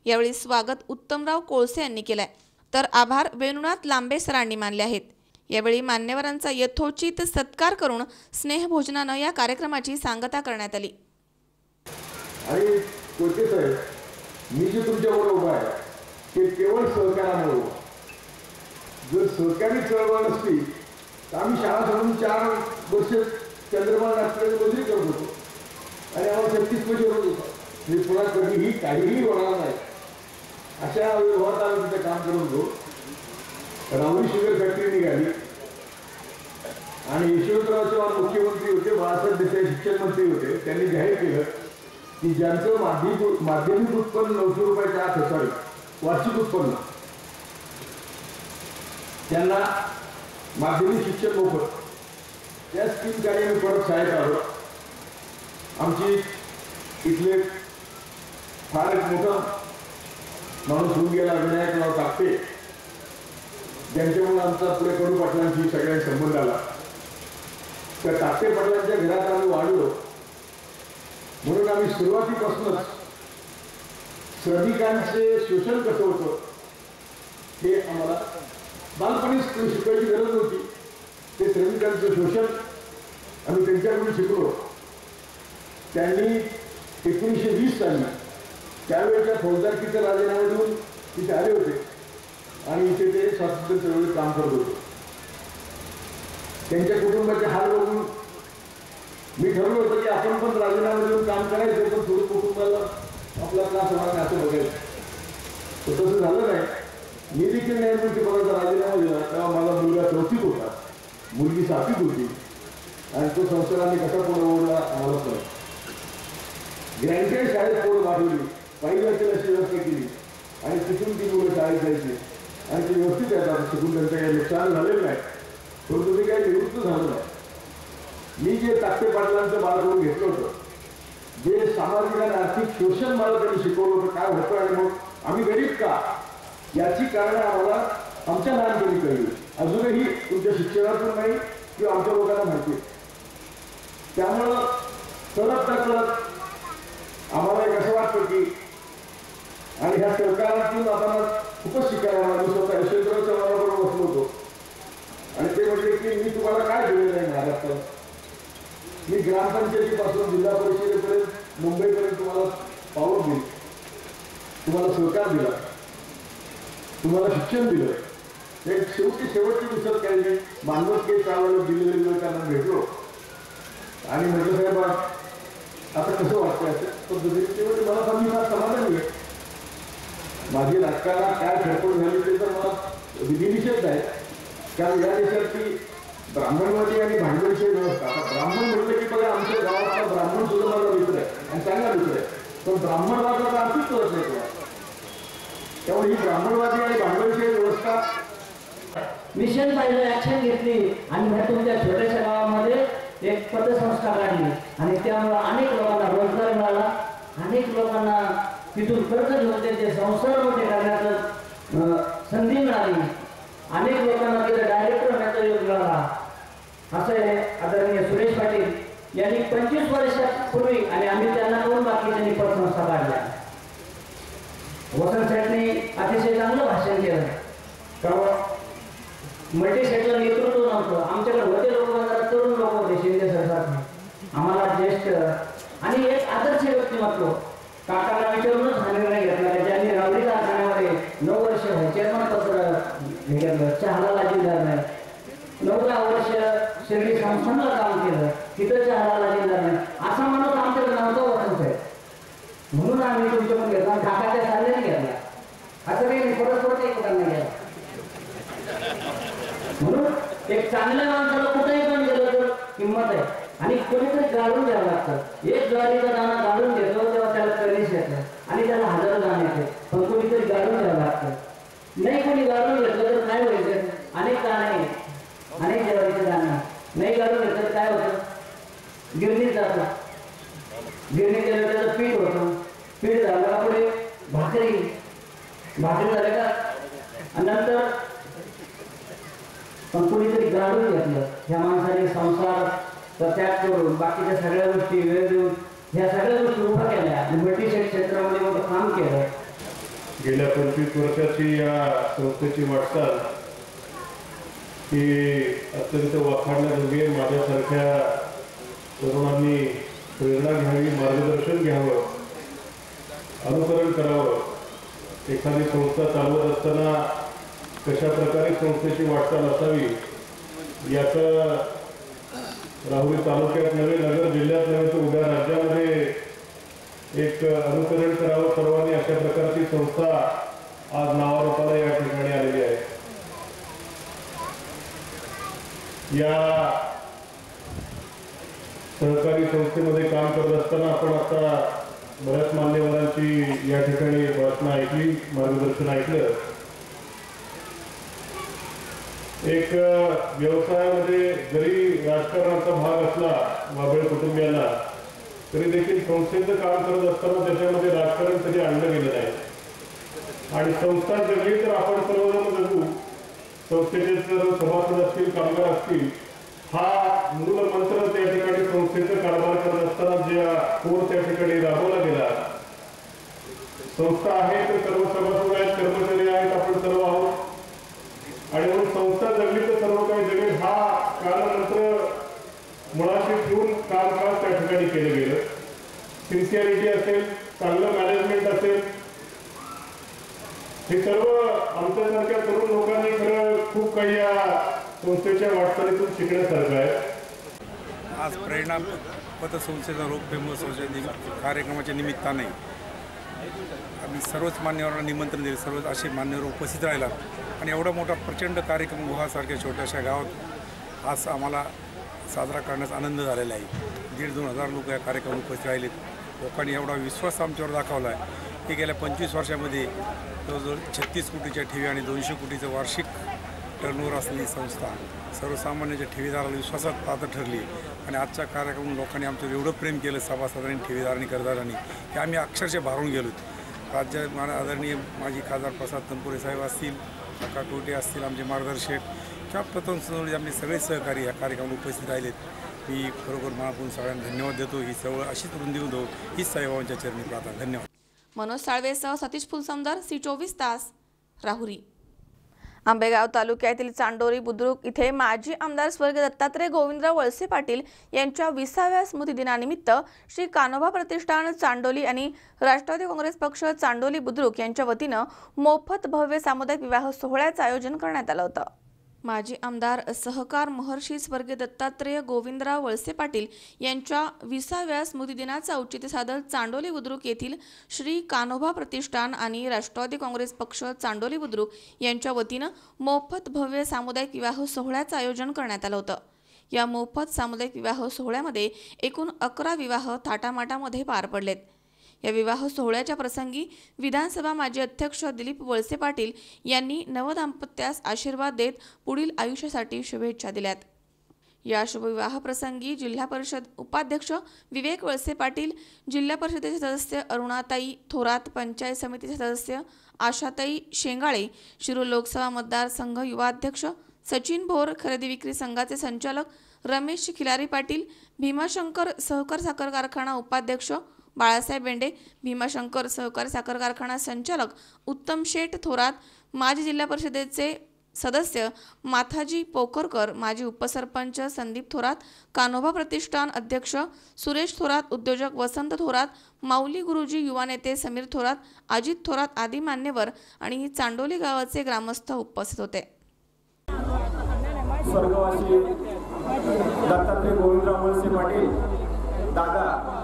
यावेळी स्वागत उत्तमराव कोळसे यांनी केलंय, तर आभार वेणुनाथ लांबे सरांनी मानले आहेत। यावेळी मान्यवरांचा यथोचित सत्कार करून स्नेहभोजनानं या कार्यक्रमाची सांगता करण्यात आली। आणि कोळसे साहेब, मी जे तुमच्याबरोबर उभा आहे ते केवळ सहकारामुळे। जर सहकारी चळवळ नसती तर आम्ही शाळा सोडून 4 वर्ष चंद्रबाब नागपूरची मंजुरी करत होतो आणि आम्हाला 36 पैसे होत होतं। मी पुन्हा कधीही काहीही होणार नाही अशा व्यवहारात आम्ही तिथे काम करत होतो। राहुरी शुगर फॅक्टरी निघाली आणि यशवंतराव चव्हाण मुख्यमंत्री होते, बाळासाहेब देसाई शिक्षण मंत्री होते। त्यांनी जाहीर केलं की ज्यांचं माध्यमिक उत्पन्न 900 रुपयाच्या आत असावे, वार्षिक उत्पन्न, त्यांना माध्यमिक शिक्षण मोफत। त्या स्कीम कार्य मी परत शाळेत आलो। आमची इथले फार एक मोठा माणूस होऊन गेला विनायकराव तापटे, ज्यांच्यामुळे आमचा पुढे कडू पाटलांशी सगळ्यांना संबंध आला। त्या तापटे पाटलांच्या घरात आम्ही वाढलो म्हणून आम्ही सुरुवातीपासूनच श्रमिकांचे शोषण कसं होतं हे आम्हाला बालपणीच शिकवायची गरज नव्हती। ते श्रमिकांचं शोषण आम्ही त्यांच्याकडून शिकलो। त्यांनी 1920 साली त्यावेळेच्या फौजदारकीचा राजीनामा देऊन तिथे आले होते आणि इथे ते स्वातंत्र्य चळवळीत काम करत होते। त्यांच्या कुटुंबाचे हाल बघून मी ठरवलं होतं की आपण पण राजीनामा देऊन काम करायचं, पण थोडं कुटुंबाला आपला त्रास होणार नाही असं बघायचं. तर तसं झालं नाही. मी देखील न्यायमूर्ती पदाचा राजीनामा दिला तेव्हा माझा मुलगा 4थीत होता, मुलगी 7वीत होती आणि तो संसाराने कसा पुढे ओढला आम्हाला पण. ग्रँटेड शाळेत पोर वाढवली, पाहिजे अशी व्यवस्था केली आणि तिथून ती मुलं शाळेत जायची आणि ते व्यवस्थित येतात. शिकून त्यांचं काही नुकसान झालेलं नाही, पण तुम्ही काही निवृत्त झालं नाही. मी जे ताकते पाटलांचं बाळ करून घेतलं होतं, जे सामाजिक आणि आर्थिक शोषण मला त्यांनी शिकवलं होतं काय होतं आणि मग आम्ही गरीब का याची कारणं आम्हाला आमच्या लहानपणी कळली. अजूनही तुमच्या शिक्षणातून नाही किंवा आमच्या लोकांना माहिती. त्यामुळं करत आम्हाला एक असं वाटतं की आणि ह्या सरकारातून आपण खूपच शिकायला मला स्वतः यशवंतराव चव्हाणाबरोबर बसलो होतो आणि ते म्हटले की मी तुम्हाला काय दिलेलं आहे महाराष्ट्रात. मी ग्रामपंचायतीपासून जिल्हा परिषदेपर्यंत मुंबईपर्यंत तुम्हाला पाऊल दिली, तुम्हाला सहकार दिला, तुम्हाला शिक्षण दिलं. एक शेवटची दिवसात काही नाही मानवत काही चालवलं दिलेले लोकांना भेटलो आणि म्हटलं साहेब आता कसं वाटतं असं पद्धतीने. ते म्हणजे मला पण मी फार समाधानी आहे. माझी राजकारणात काय खडपड झाली ते तर मला विधिनिषेध आहे. कारण या देशातली ब्राह्मणवादी आणि भांडवलशाही व्यवस्था. आता ब्राह्मण म्हटलं की बघा आमच्या गावातला ब्राह्मण सुद्धा माझा मित्र आहे आणि चांगला मित्र आहे, पण ब्राह्मणवादाचा अर्थच कळत नाही तुला. त्यामुळे ही ब्राह्मणवादी आणि भांडवलशाही व्यवस्था मिशन पाहिलं ऍक्शन घेतली आणि ह्या तुमच्या छोट्याशा गावामध्ये एक पतसंस्था काढली आणि त्यामुळे अनेक लोकांना रोजगार मिळाला, अनेक लोकांना तिथून कर्ज घेऊन त्यांचे संसार मोठे करण्याचं संधी मिळाली, अनेक लोकांना तिथे डायरेक्टर होण्याचा योग मिळाला. असं आहे आदरणीय सुरेश पाटील यांनी 25 वर्षापूर्वी आणि आम्ही त्यांना दोन बाकी त्यांनी पतसंस्था काढल्या. वसंत साहेबने अतिशय चांगलं भाषण केलं. कारण मल्टीसेटला नेतृत्व नव्हतं, आमच्याकडे होते लोक जरा तरुण लोक होते शिंदे सरकारने, आम्हाला ज्येष्ठ आणि एक आदर्श व्यक्तिमत्व. काकांना विचारूनच हा निर्णय घेतला की ज्यांनी रावरी कारखान्यामध्ये 9 वर्ष चेअरमन पद घेतलं, चहाला लाजीदार नाही. 9-10 वर्ष शिर्डी संस्थानला काम केलं, तिथं चहाला लाजीदार नाही. असा माणूस आमच्याकडे नव्हता वसंत साहेब. म्हणून आम्ही तुमच्याकडून घेतला आणि काकाच्या चालल्याने घेतला. असं काही परत एकमेकांना घ्या. म्हणून एक चांगल्या माणसाला कुठेही पण गेलं तर किंमत आहे आणि कोणीतरी गाळून द्यावं लागतं. एक ज्वारीचा दाणा गाळून घेतो तेव्हा त्याला कणीस येतं आणि त्याला हजारो दाणे येते, पण कोणीतरी गाळून द्यावं लागतं. नाही कोणी गाळून घेतलं तर काय व्हायचं, अनेक दाणे अनेक ज्वारीचे दाणे नाही गाळून घेतलं तर काय होतं, गिरणीत जातं. गिरणी केलं त्याचं पीठ होतं, पीठ झालं का पुढे भाकरी झाले का आणि नंतर पण कोणीतरी गाळून घेतलं. ह्या माणसाने संसार त्याग करून बाकीच्या सगळ्या गोष्टी वेळ देऊन ह्या सगळ्या गोष्टी उभ्या केल्या आणि मल्टीसेट क्षेत्रामध्ये मोठं काम केलं. गेल्या 25 वर्षाची या संस्थेची वाटचाल ही अत्यंत वाखाणण्याजोगी. माझ्यासारख्या तरुणांनी प्रेरणा घ्यावी, मार्गदर्शन घ्यावं, अनुकरण करावं. एखादी संस्था चालवत असताना कशा प्रकारे संस्थेची वाटचाल असावी याचं राहुरी तालुक्यात नव्हे, नगर जिल्ह्यात नव्हे तर उद्या राज्यामध्ये एक अनुकरण करावं सर्वांनी. अशा प्रकारची संस्था आज नावारूपाला या ठिकाणी आलेली आहे. या सहकारी संस्थेमध्ये काम करत असताना आपण आता बऱ्याच मान्यवरांची या ठिकाणी भाषणं ऐकली, मार्गदर्शन ऐकलं. एक व्यवसायामध्ये जरी राजकारणाचा भाग असला वाबळे कुटुंबियांना, तरी देखील संस्थेचं काम करत असताना त्याच्यामध्ये राजकारण कधी आणलं गेलं नाही. आणि संस्था जगली तर आपण सर्वजण जगू. संस्थेचे जर सभासद असतील, कामगार असतील, हा मूल मंत्र त्या ठिकाणी संस्थेचं कारभार करत असताना ज्या कोर त्या ठिकाणी राबवला गेला. संस्था आहे तर सर्व सभासद आहेत, कर्मचारी आहेत, आपण सर्व आहोत आणि म्हणून संस्था जगली तर सर्व काही जगेल हा कालमंत्र मुळाशी ठेवून कामकाज त्या ठिकाणी केलं गेलं. सिन्सिअरिटी असेल, चांगलं मॅनेजमेंट असेल, हे सर्व आमच्यासारख्या तरुण लोकांनी खरं खूप काही या संस्थेच्या वाटचालीतून शिकण्यासारखं आहे. आज प्रेरणा पतसंस्थेचा रोखे महोत्सवाच्या कार्यक्रमाच्या निमित्ताने आम्ही सर्वच मान्यवरांना निमंत्रण दिले. सर्वच असे मान्यवर उपस्थित राहिलात आणि एवढा मोठा प्रचंड कार्यक्रम गुहासारख्या छोट्याशा गावात आज आम्हाला साजरा करण्याचा आनंद झालेला आहे. 1,500-2,000 हजार लोक या कार्यक्रमात उपस्थित राहिलेत. लोकांनी एवढा विश्वास आमच्यावर दाखवला आहे की गेल्या 25 वर्षामध्ये जवळजवळ 36 कोटीच्या ठेवी आणि 200 कोटीचं वार्षिक टर्नओव्हर असलेली संस्था सर्वसामान्यांच्या ठेवीदाराला विश्वासात पात्र ठरली. आणि आजच्या कार्यक्रमात लोकांनी आमच्यावर एवढं प्रेम केलं सभासदांनी, ठेवीदारांनी, कर्जदारांनी की आम्ही अक्षरशः भारून गेलो. राज्य आदरणीय माजी खासदार प्रसाद तनपुरे साहेब असतील, काका टोटे असतील, आमचे मार्गदर्शक किंवा प्रथम संस्थेचे आमचे सगळे सहकारी या कार्यक्रमात उपस्थित राहिलेत. मी खरोखर मनापासून सगळ्यांना धन्यवाद देतो. ही चळवळ अशीच रुंदी होतो हीच साईबाबांच्या चरणी प्रार्थना. धन्यवाद. मनोज साळवेसह सतीश फुलसमदर, C24 तास, राहुरी. आंबेगाव तालुक्यातील चांडोली बुद्रुक इथे माजी आमदार स्वर्गीय दत्तात्रय गोविंदराव वळसे पाटील यांच्या 20व्या स्मृतिदिनानिमित्त श्री कान्होबा प्रतिष्ठान चांडोली आणि राष्ट्रवादी काँग्रेस पक्ष चांडोली बुद्रुक यांच्या वतीनं मोफत भव्य सामुदायिक विवाह सोहळ्याचं आयोजन करण्यात आलं होतं. माजी आमदार सहकार महर्षी स्वर्गीय दत्तात्रय गोविंदराव वळसे पाटील यांच्या 20व्या स्मृतिदिनाचं औचित्य साधत चांडोली बुद्रुक येथील श्री कान्होबा प्रतिष्ठान आणि राष्ट्रवादी काँग्रेस पक्ष चांडोली बुद्रुक यांच्या वतीनं मोफत भव्य सामुदायिक विवाह सोहळ्याचं आयोजन करण्यात आलं होतं. या मोफत सामुदायिक विवाह सोहळ्यामध्ये एकूण 11 विवाह थाटामाटामध्ये पार पडलेत. या विवाह सोहळ्याच्या प्रसंगी विधानसभा माजी अध्यक्ष दिलीप वळसे पाटील यांनी नवदाम्पत्यास आशीर्वाद देत पुढील आयुष्यासाठी शुभेच्छा दिल्यात. या शुभविवाह प्रसंगी जिल्हा परिषद उपाध्यक्ष विवेक वळसे पाटील, जिल्हा परिषदेचे सदस्य अरुणाताई थोरात, पंचायत समितीचे सदस्य आशाताई शेंगाळे, शिरूर लोकसभा मतदारसंघ युवाध्यक्ष सचिन भोर, खरेदी विक्री संघाचे संचालक रमेश खिलारी पाटील, भीमाशंकर सहकार साखर कारखाना उपाध्यक्ष बाळासाहेब बेंडे, भीमाशंकर सहकारी साखर कारखाना संचालक उत्तम शेठ थोरात, माजी जिल्हा परिषदेचे सदस्य माथाजी पोखरकर, माजी उपसरपंच संदीप थोरात, कान्होबा प्रतिष्ठान अध्यक्ष सुरेश थोरात, उद्योजक वसंत थोरात, माऊली गुरुजी युवा नेते समीर थोरात, अजित थोरात आदी मान्यवर आणि चांडोली गावाचे ग्रामस्थ उपस्थित होते. स्वर्गवासी दत्तात्रय गोविंदराव वळसे पाटील दादा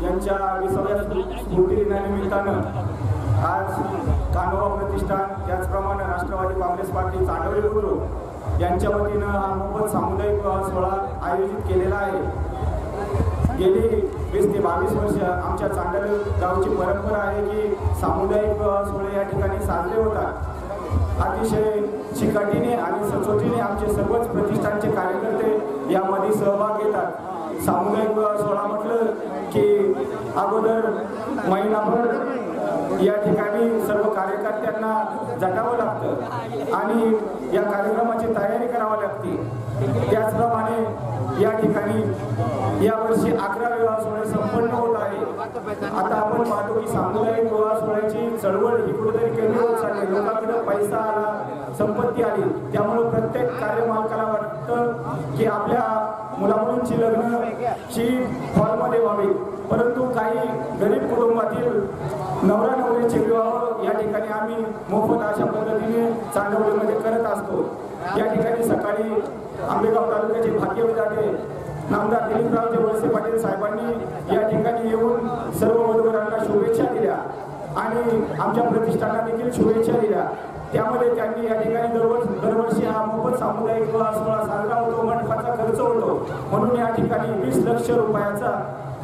यांच्या 20व्या स्मृतिदिनानिमित्तानं आज कान्होबा प्रतिष्ठान त्याचप्रमाणे राष्ट्रवादी काँग्रेस पार्टी चांडोली बुद्रुक यांच्या वतीनं हा मोफत सामुदायिक विवाह सोहळा आयोजित केलेला आहे. गेली 20 ते 22 वर्ष आमच्या चांडोली गावची परंपरा आहे की सामुदायिक विवाह सोहळे या ठिकाणी साजरे होतात. अतिशय चिकाटीने आणि सचोटीने आमचे सर्वच प्रतिष्ठानचे कार्यकर्ते यामध्ये सहभाग घेतात. सामुदायिक विवाह सोहळा म्हटलं की अगोदर महिनाभर या ठिकाणी सर्व कार्यकर्त्यांना जगावं लागतं आणि या कार्यक्रमाची तयारी करावी लागते. त्याचप्रमाणे या ठिकाणी यावर्षी 11 विवाह सोहळे संपन्न होत आहे. आता आपण पाहतो की सामुदायिक विवाह सोहळ्याची चळवळ ही कुठेतरी कमी होत चालली. लोकांकडे पैसा आला, संपत्ती आली, त्यामुळे प्रत्येक कार्यमालकाला वाटतं की आपल्या मुलामुलींची लग्न ही हॉलमध्ये व्हावी, परंतु काही गरीब कुटुंबातील नवरा नवरीचे विवाह या ठिकाणी आम्ही मोफत अशा पद्धतीने चांडोलीमध्ये करत असतो. या ठिकाणी सकाळी आंबेगाव तालुक्याचे भाग्यविधाते नामदार दिलीपरावजी वळसे पाटील साहेबांनी या ठिकाणी येऊन सर्व वधूवरांना शुभेच्छा दिल्या आणि आमच्या प्रतिष्ठानाला देखील शुभेच्छा दिल्या. त्यामध्ये त्यांनी या ठिकाणी दरवर्षी हा मोफत सामुदायिक विवाह सोहळा साजरा होतो, मंडपाचा खर्च होतो, म्हणून या ठिकाणी 20 लाख रुपयाचा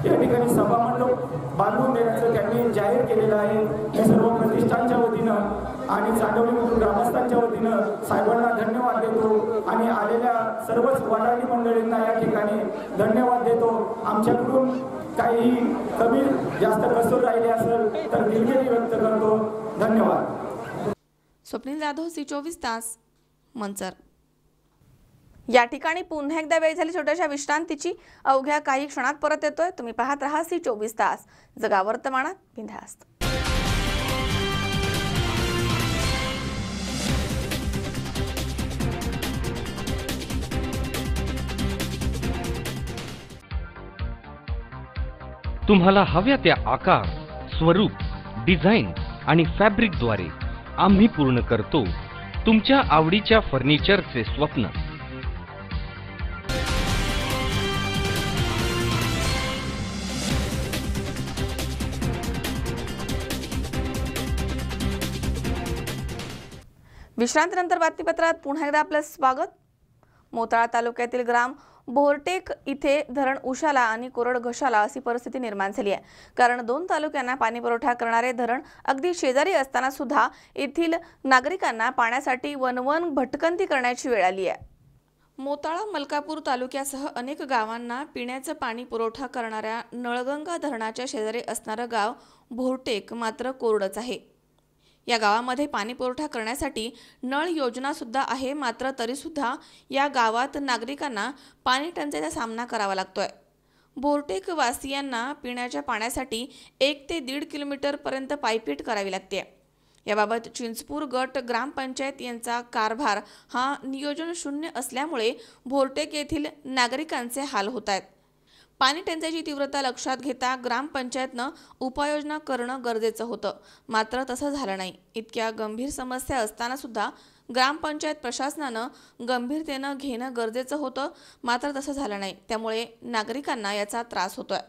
या ठिकाणी सभामंडप बांधून देण्याचं त्यांनी जाहीर केलेलं आहे. हे सर्व प्रतिष्ठानच्या वतीनं आणि चांडोलीमधून ग्रामस्थांच्या वतीनं साहेबांना धन्यवाद देतो आणि आलेल्या सर्वच वडाली मंडळींना या ठिकाणी धन्यवाद देतो. आमच्याकडून काही कमी जास्त कसर राहिली असेल तर दिलगिरी व्यक्त करतो. धन्यवाद. स्वप्नील जाधव, C24 तास, मंचर. या ठिकाणी पुन्हा एकदा वेळ झाली छोट्याशा विश्रांतीची. अवघ्या काही क्षणात परत येतोय. तुम्ही पाहत राहा C24 तास, जगा वर्तमानात बिनधास्त. तुम्हाला हव्या त्या आकार, स्वरूप, डिझाईन आणि फॅब्रिकद्वारे आम्ही पूर्ण करतो तुमच्या आवडीच्या फर्निचरचे स्वप्न. विश्रांतीनंतर बातमीपत्रात पुन्हा एकदा आपलं स्वागत। मोताळा तालुक्यातील ग्राम बोरटेक इथे धरण उशाला आणि कोरड घशाला अशी परिस्थिती निर्माण झाली आहे। कारण 2 तालुक्यांना पाणी पुरवठा करणारे धरण अगदी शेजारी असताना सुद्धा येथील नागरिकांना पाण्यासाठी वनवन भटकंती करण्याची वेळ आली आहे। मोताळा मलकापूर तालुक्यासह अनेक गावांना पिण्याचं पाणी पुरवठा करणाऱ्या नळगंगा धरणाच्या शेजारी असणारं गाव बोरटेक मात्र कोरडच आहे। या गावामध्ये पाणी पुरवठा करण्यासाठी नळ योजना सुद्धा आहे, मात्र तरी सुद्धा या गावात नागरिकांना पाणी टंचाईचा सामना करावा लागतोय। बोरटेक वासियांना पिण्याच्या पाण्यासाठी 1 ते 1.5 किलोमीटर पर्यंत पायपीट करावी लागते। याबाबत चिंचपूर गट ग्रामपंचायत यांचा कारभार हा नियोजन शून्य असल्यामुळे बोरटेक येथील नागरिकांचे हाल होत आहेत। पाणी टंचाईची तीव्रता लक्षात घेता ग्रामपंचायतनं उपाययोजना करणं गरजेचं होतं, मात्र तसं झालं नाही। इतक्या गंभीर समस्या असताना सुद्धा ग्रामपंचायत प्रशासनानं गंभीरतेनं घेणं गरजेचं होतं, मात्र तसं झालं नाही। त्यामुळे नागरिकांना याचा त्रास होतोय।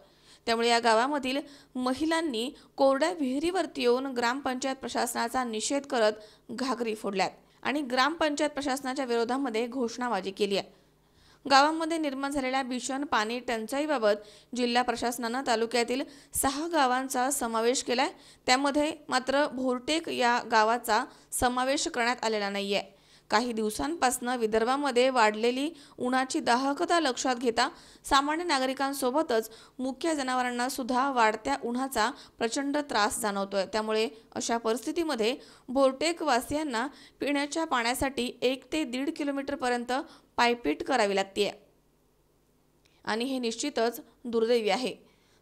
त्यामुळे या गावामधील महिलांनी कोरड्या विहिरीवरती येऊन ग्रामपंचायत प्रशासनाचा निषेध करत घागरी फोडल्यात आणि ग्रामपंचायत प्रशासनाच्या विरोधामध्ये घोषणाबाजी केली आहे। गावांमध्ये निर्माण झालेल्या भीषण पाणी टंचाईबाबत जिल्हा प्रशासनानं तालुक्यातील 6 गावांचा समावेश केलाय। त्यामध्ये मात्र बोरटेक या गावाचा समावेश करण्यात आलेला नाहीये। काही दिवसांपासून विदर्भामध्ये वाढलेली उन्हाची दाहकता लक्षात घेता सामान्य नागरिकांसोबतच मुख्य जनावरांना सुद्धा वाढत्या उन्हाचा प्रचंड त्रास जाणवतोय। त्यामुळे अशा परिस्थितीमध्ये बोरटेक वासियांना पिण्याच्या पाण्यासाठी 1 ते 1.5 किलोमीटर पर्यंत पायपीट करावी लागते आणि हे निश्चितच दुर्दैवी आहे।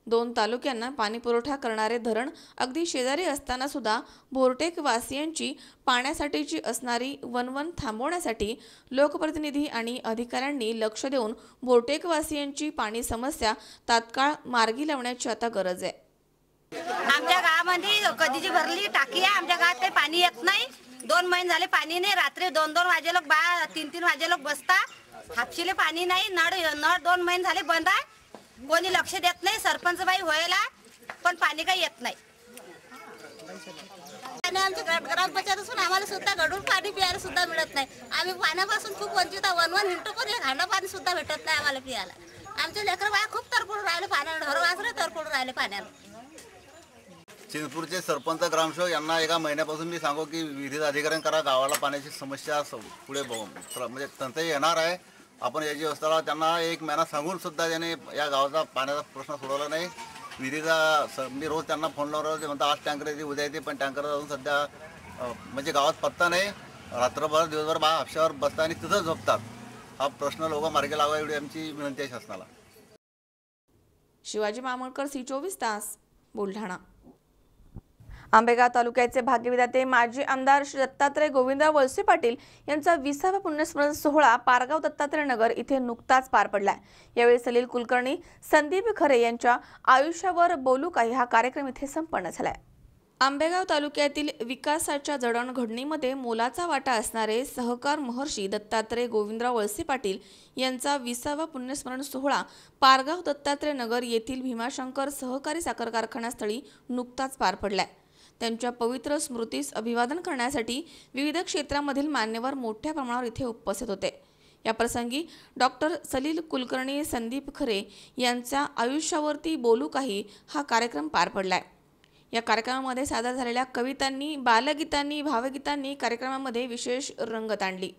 2 तालुक्यांना पाणी पुरवठा करणारे धरण अगदी शेजारी असताना सुद्धा बोरटेक वासियांची पाण्यासाठीची असणारी वनवन थांबवण्यासाठी लोकप्रतिनिधी आणि अधिकाऱ्यांनी लक्ष देऊन बोरटेक वासियांची पाणी समस्या तात्काळ मार्गी लावण्याची आता गरज आहे। आमच्या गावामध्ये कधीची भरली टाकी आहे, आमच्या गावात काही पाणी येत नाही। 2 महिने झाले पाणी नाही। रात्री 2-2 वाजे लोक 3-3 वाजे लोक बसता, हापशीले पाणी नाही। नळ 2 महिने झाले बंद आहे, कोणी लक्ष देत नाही। सरपंच बाई व्हायला पण पाणी काही येत नाही। आणि आमच्या ग्रामपंचायत असून आम्हाला सुद्धा गढूळ पाणी प्यायला सुद्धा मिळत नाही। आम्ही पाण्यापासून खूप वंचित आहे। 1-1 मिनिटं पण एक हांडा पाणी सुद्धा भेटत नाही आम्हाला प्यायला। आमचे लेकर बाया खूप तरफडून राहिले पाण्याला, ढोर वासरे तरफडून राहिले पाण्याला। चिंचपूरचे सरपंच ग्रामसेवक यांना एका महिन्यापासून मी सांगू की विहिरीचं अधिकरण करा, गावाला पाण्याची समस्या पुढे म्हणजे टंचाई येणार आहे, आपण याची व्यवस्था। त्यांना 1 महिना सांगून सुद्धा त्याने या गावाचा पाण्याचा प्रश्न सोडवला नाही। विहिरीचा मी रोज त्यांना फोन लावला, ते म्हणतात आज टँकर येते उद्या येते, पण टँकर अजून सध्या म्हणजे गावात पत्ता नाही। रात्रभर दिवसभर हापशावर बसतात आणि तिथंच झोपतात। हा प्रश्न लोक मार्गी लावा एवढी आमची विनंती आहे शासनाला। शिवाजी मामळकर, C24 तास, बुलढाणा। आंबेगाव तालुक्याचे भाग्यविधाते माजी आमदार श्री दत्तात्रय गोविंदराव वळसे पाटील यांचा 20वा पुण्यस्मरण सोहळा पारगाव दत्तात्रय नगर इथे नुकताच पार पडलाय। यावेळी सलील कुलकर्णी, संदीप खरे यांच्या आयुष्यावर बोलू काही हा कार्यक्रम इथे संपन्न झालाय। आंबेगाव तालुक्यातील विकासाच्या जडणघडणीमध्ये मोलाचा वाटा असणारे सहकार महर्षी दत्तात्रय गोविंदराव वळसे पाटील यांचा 20वा पुण्यस्मरण सोहळा पारगाव दत्तात्रय नगर येथील भीमाशंकर सहकारी साखर कारखान्यास्थळी नुकताच पार पडलाय। त्यांच्या पवित्र स्मृतीस अभिवादन करण्यासाठी विविध क्षेत्रामधील मान्यवर मोठ्या प्रमाणावर इथे उपस्थित होते। या प्रसंगी डॉक्टर सलील कुलकर्णी, संदीप खरे यांच्या आयुष्यावरती बोलू काही हा कार्यक्रम पार पडलाय। या कार्यक्रमामध्ये सादर झालेल्या कवितांनी, बालगीतांनी, भावगीतांनी कार्यक्रमामध्ये विशेष रंगत आणली।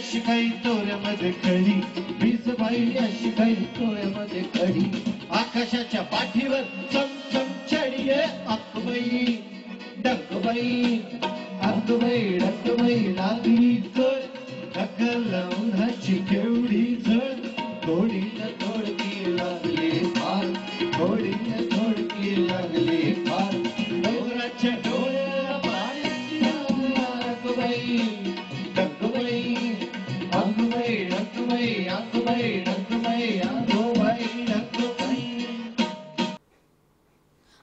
शिकाई तोऱ्यामध्ये खडी, वीजबाई शिकाई तोऱ्यामध्ये खडी, आकाशाच्या पाठीवर चमचम चढी, अक्कबाई डक्कबाई, अक्कबाई डक्कबाई लागली कर, ढकल उन्हाची केवढी जड, थोडीला थोडकी लागली फार, थोडीला थोडकी लागली फार, डोंगराच्या डोळ्याला पाण्याची अक्कबाई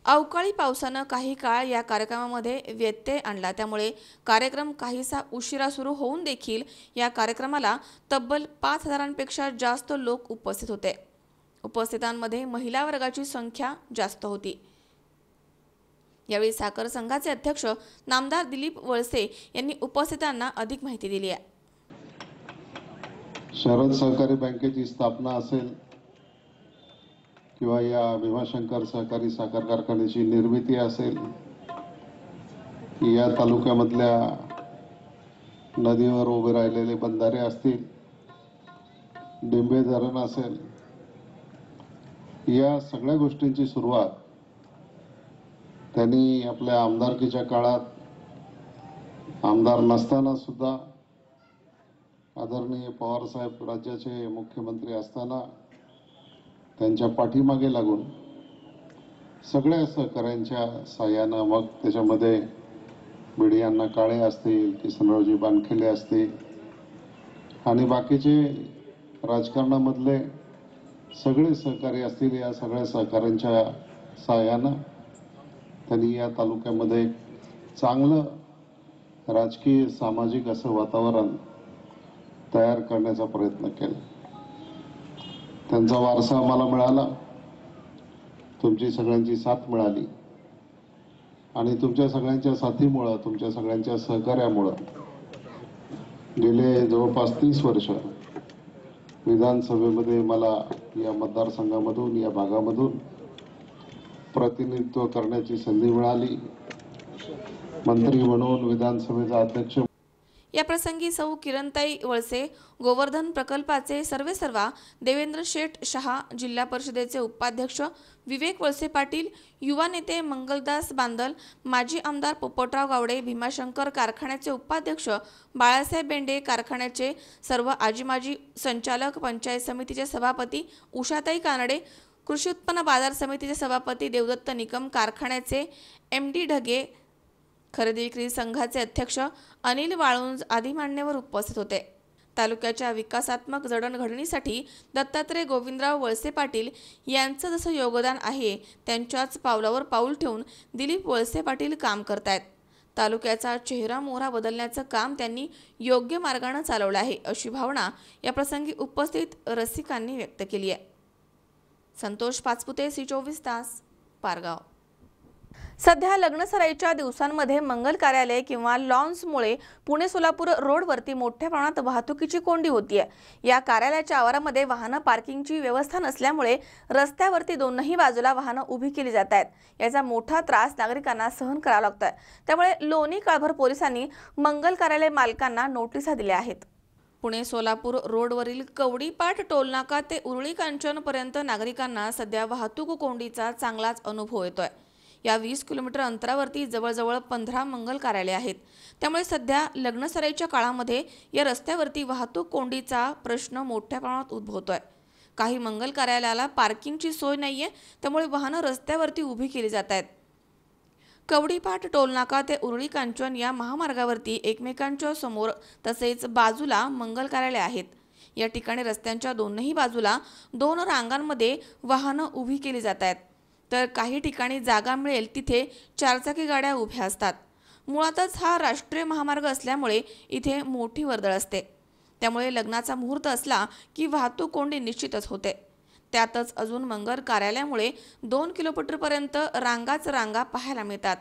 अवकाळी पावसानं काही काळ या कार्यक्रमामध्ये व्यत्यय आणला, त्यामुळे कार्यक्रम काहीसा उशिरा सुरू होऊन देखील या कार्यक्रमाला तब्बल 5,000पेक्षा जास्त लोक उपस्थित होते. उपस्थितांमध्ये महिला वर्गाची संख्या जास्त होती. यावेळी साखर संघाचे अध्यक्ष नामदार दिलीप वळसे यांनी उपस्थितांना अधिक माहिती दिली आहे. शरद सहकारी बँकेची स्थापना असेल किंवा या भीमाशंकर सहकारी साखर कारखान्याची निर्मिती असेल, या तालुक्यामधल्या नदीवर उभे राहिलेले बंधारे असतील, डिंबे धरण असेल, या सगळ्या गोष्टींची सुरुवात त्यांनी आपल्या आमदारकीच्या काळात, आमदार नसताना सुद्धा, आदरणीय पवार साहेब राज्याचे मुख्यमंत्री असताना त्यांच्या पाठीमागे लागून सगळ्या सहकाऱ्यांच्या साह्यानं, मग त्याच्यामध्ये बिडी अण्णा काळे असतील, किसनरावजी बानखेले असतील आणि बाकीचे राजकारणामधले सगळे सहकारी असतील, या सगळ्या सहकाऱ्यांच्या साह्यानं त्यांनी या तालुक्यामध्ये चांगलं राजकीय सामाजिक असं वातावरण तयार करण्याचा प्रयत्न केला. त्यांचा वारसा आम्हाला मिळाला, तुमची सगळ्यांची साथ मिळाली आणि तुमच्या सगळ्यांच्या साथीमुळं, तुमच्या सगळ्यांच्या सहकार्यामुळं गेले जवळपास 30 वर्ष विधानसभेमध्ये मला या मतदारसंघामधून, या भागामधून प्रतिनिधित्व करण्याची संधी मिळाली. मंत्री म्हणून, विधानसभेचा अध्यक्ष. या प्रसंगी सौ किरणताई वळसे, गोवर्धन प्रकल्पाचे सर्वेसर्वा देवेंद्र शेठ शहा, जिल्हा परिषदेचे उपाध्यक्ष विवेक वळसे पाटील, युवा नेते मंगलदास बांदल, माजी आमदार पोपटराव गावडे, भीमाशंकर कारखान्याचे उपाध्यक्ष बाळासाहेब बेंडे, कारखान्याचे सर्व आजी-माजी संचालक, पंचायत समितीचे सभापती उषाताई कानडे, कृषी उत्पन्न बाजार समितीचे सभापती देवदत्त निकम, कारखान्याचे MD ढगे, खरेदी विक्री संघाचे अध्यक्ष अनिल वाळुंज आदी मान्यवर उपस्थित होते. तालुक्याच्या विकासात्मक जडणघडणीसाठी दत्तात्रय गोविंदराव वळसे पाटील यांचं जसं योगदान आहे, त्यांच्याच पावलावर पाऊल ठेवून दिलीप वळसे पाटील काम करतायत. तालुक्याचा चेहरा मोहरा बदलण्याचं काम त्यांनी योग्य मार्गाने चालवलं आहे, अशी भावना या प्रसंगी उपस्थित रसिकांनी व्यक्त केली आहे. संतोष पाचपुते, C24 तास, पारगाव. सध्या लग्नसराईच्या दिवसांमध्ये मंगल कार्यालय किंवा लॉन्समुळे पुणे सोलापूर रोडवरती मोठ्या प्रमाणात वाहतुकीची कोंडी होतीये. या कार्यालयाच्या आवारामध्ये वाहनं पार्किंगची व्यवस्था नसल्यामुळे रस्त्यावरती दोन्ही बाजूला वाहनं उभी केली जात आहेत. याचा मोठा त्रास नागरिकांना सहन करावा लागतोय. त्यामुळे लोणी काळभर पोलिसांनी मंगल कार्यालय मालकांना नोटिसा दिल्या आहेत. पुणे सोलापूर रोडवरील कवडीपाट टोलनाका ते उरळी कांचनपर्यंत नागरिकांना सध्या वाहतूक कोंडीचा चांगलाच अनुभव येतोय. या 20 किलोमीटर अंतरावरती जवळजवळ 15 मंगल कार्यालय आहेत. त्यामुळे सध्या लग्नसराईच्या काळामध्ये या रस्त्यावरती वाहतूक कोंडीचा प्रश्न मोठ्या प्रमाणात उद्भवतोय. काही मंगल कार्यालयाला पार्किंगची सोय नाहीये, त्यामुळे वाहनं रस्त्यावरती उभी केली जात आहेत. कवडीपाट टोलनाका ते उरळी कांचन या महामार्गावरती एकमेकांच्या समोर तसेच बाजूला मंगल कार्यालय आहेत. या ठिकाणी रस्त्यांच्या दोन्ही बाजूला 2 रांगांमध्ये वाहनं उभी केली जात आहेत. तर काही ठिकाणी जागा मिळेल तिथे 4चाकी गाड्या उभ्या असतात. मुळातच हा राष्ट्रीय महामार्ग असल्यामुळे इथे मोठी वर्दळ असते. त्यामुळे लग्नाचा मुहूर्त असला की वाहतूक कोंडी निश्चितच होते. त्यातच अजून मंगल कार्यालयामुळे 2 किलोमीटरपर्यंत रांगाच रांगा पाहायला मिळतात.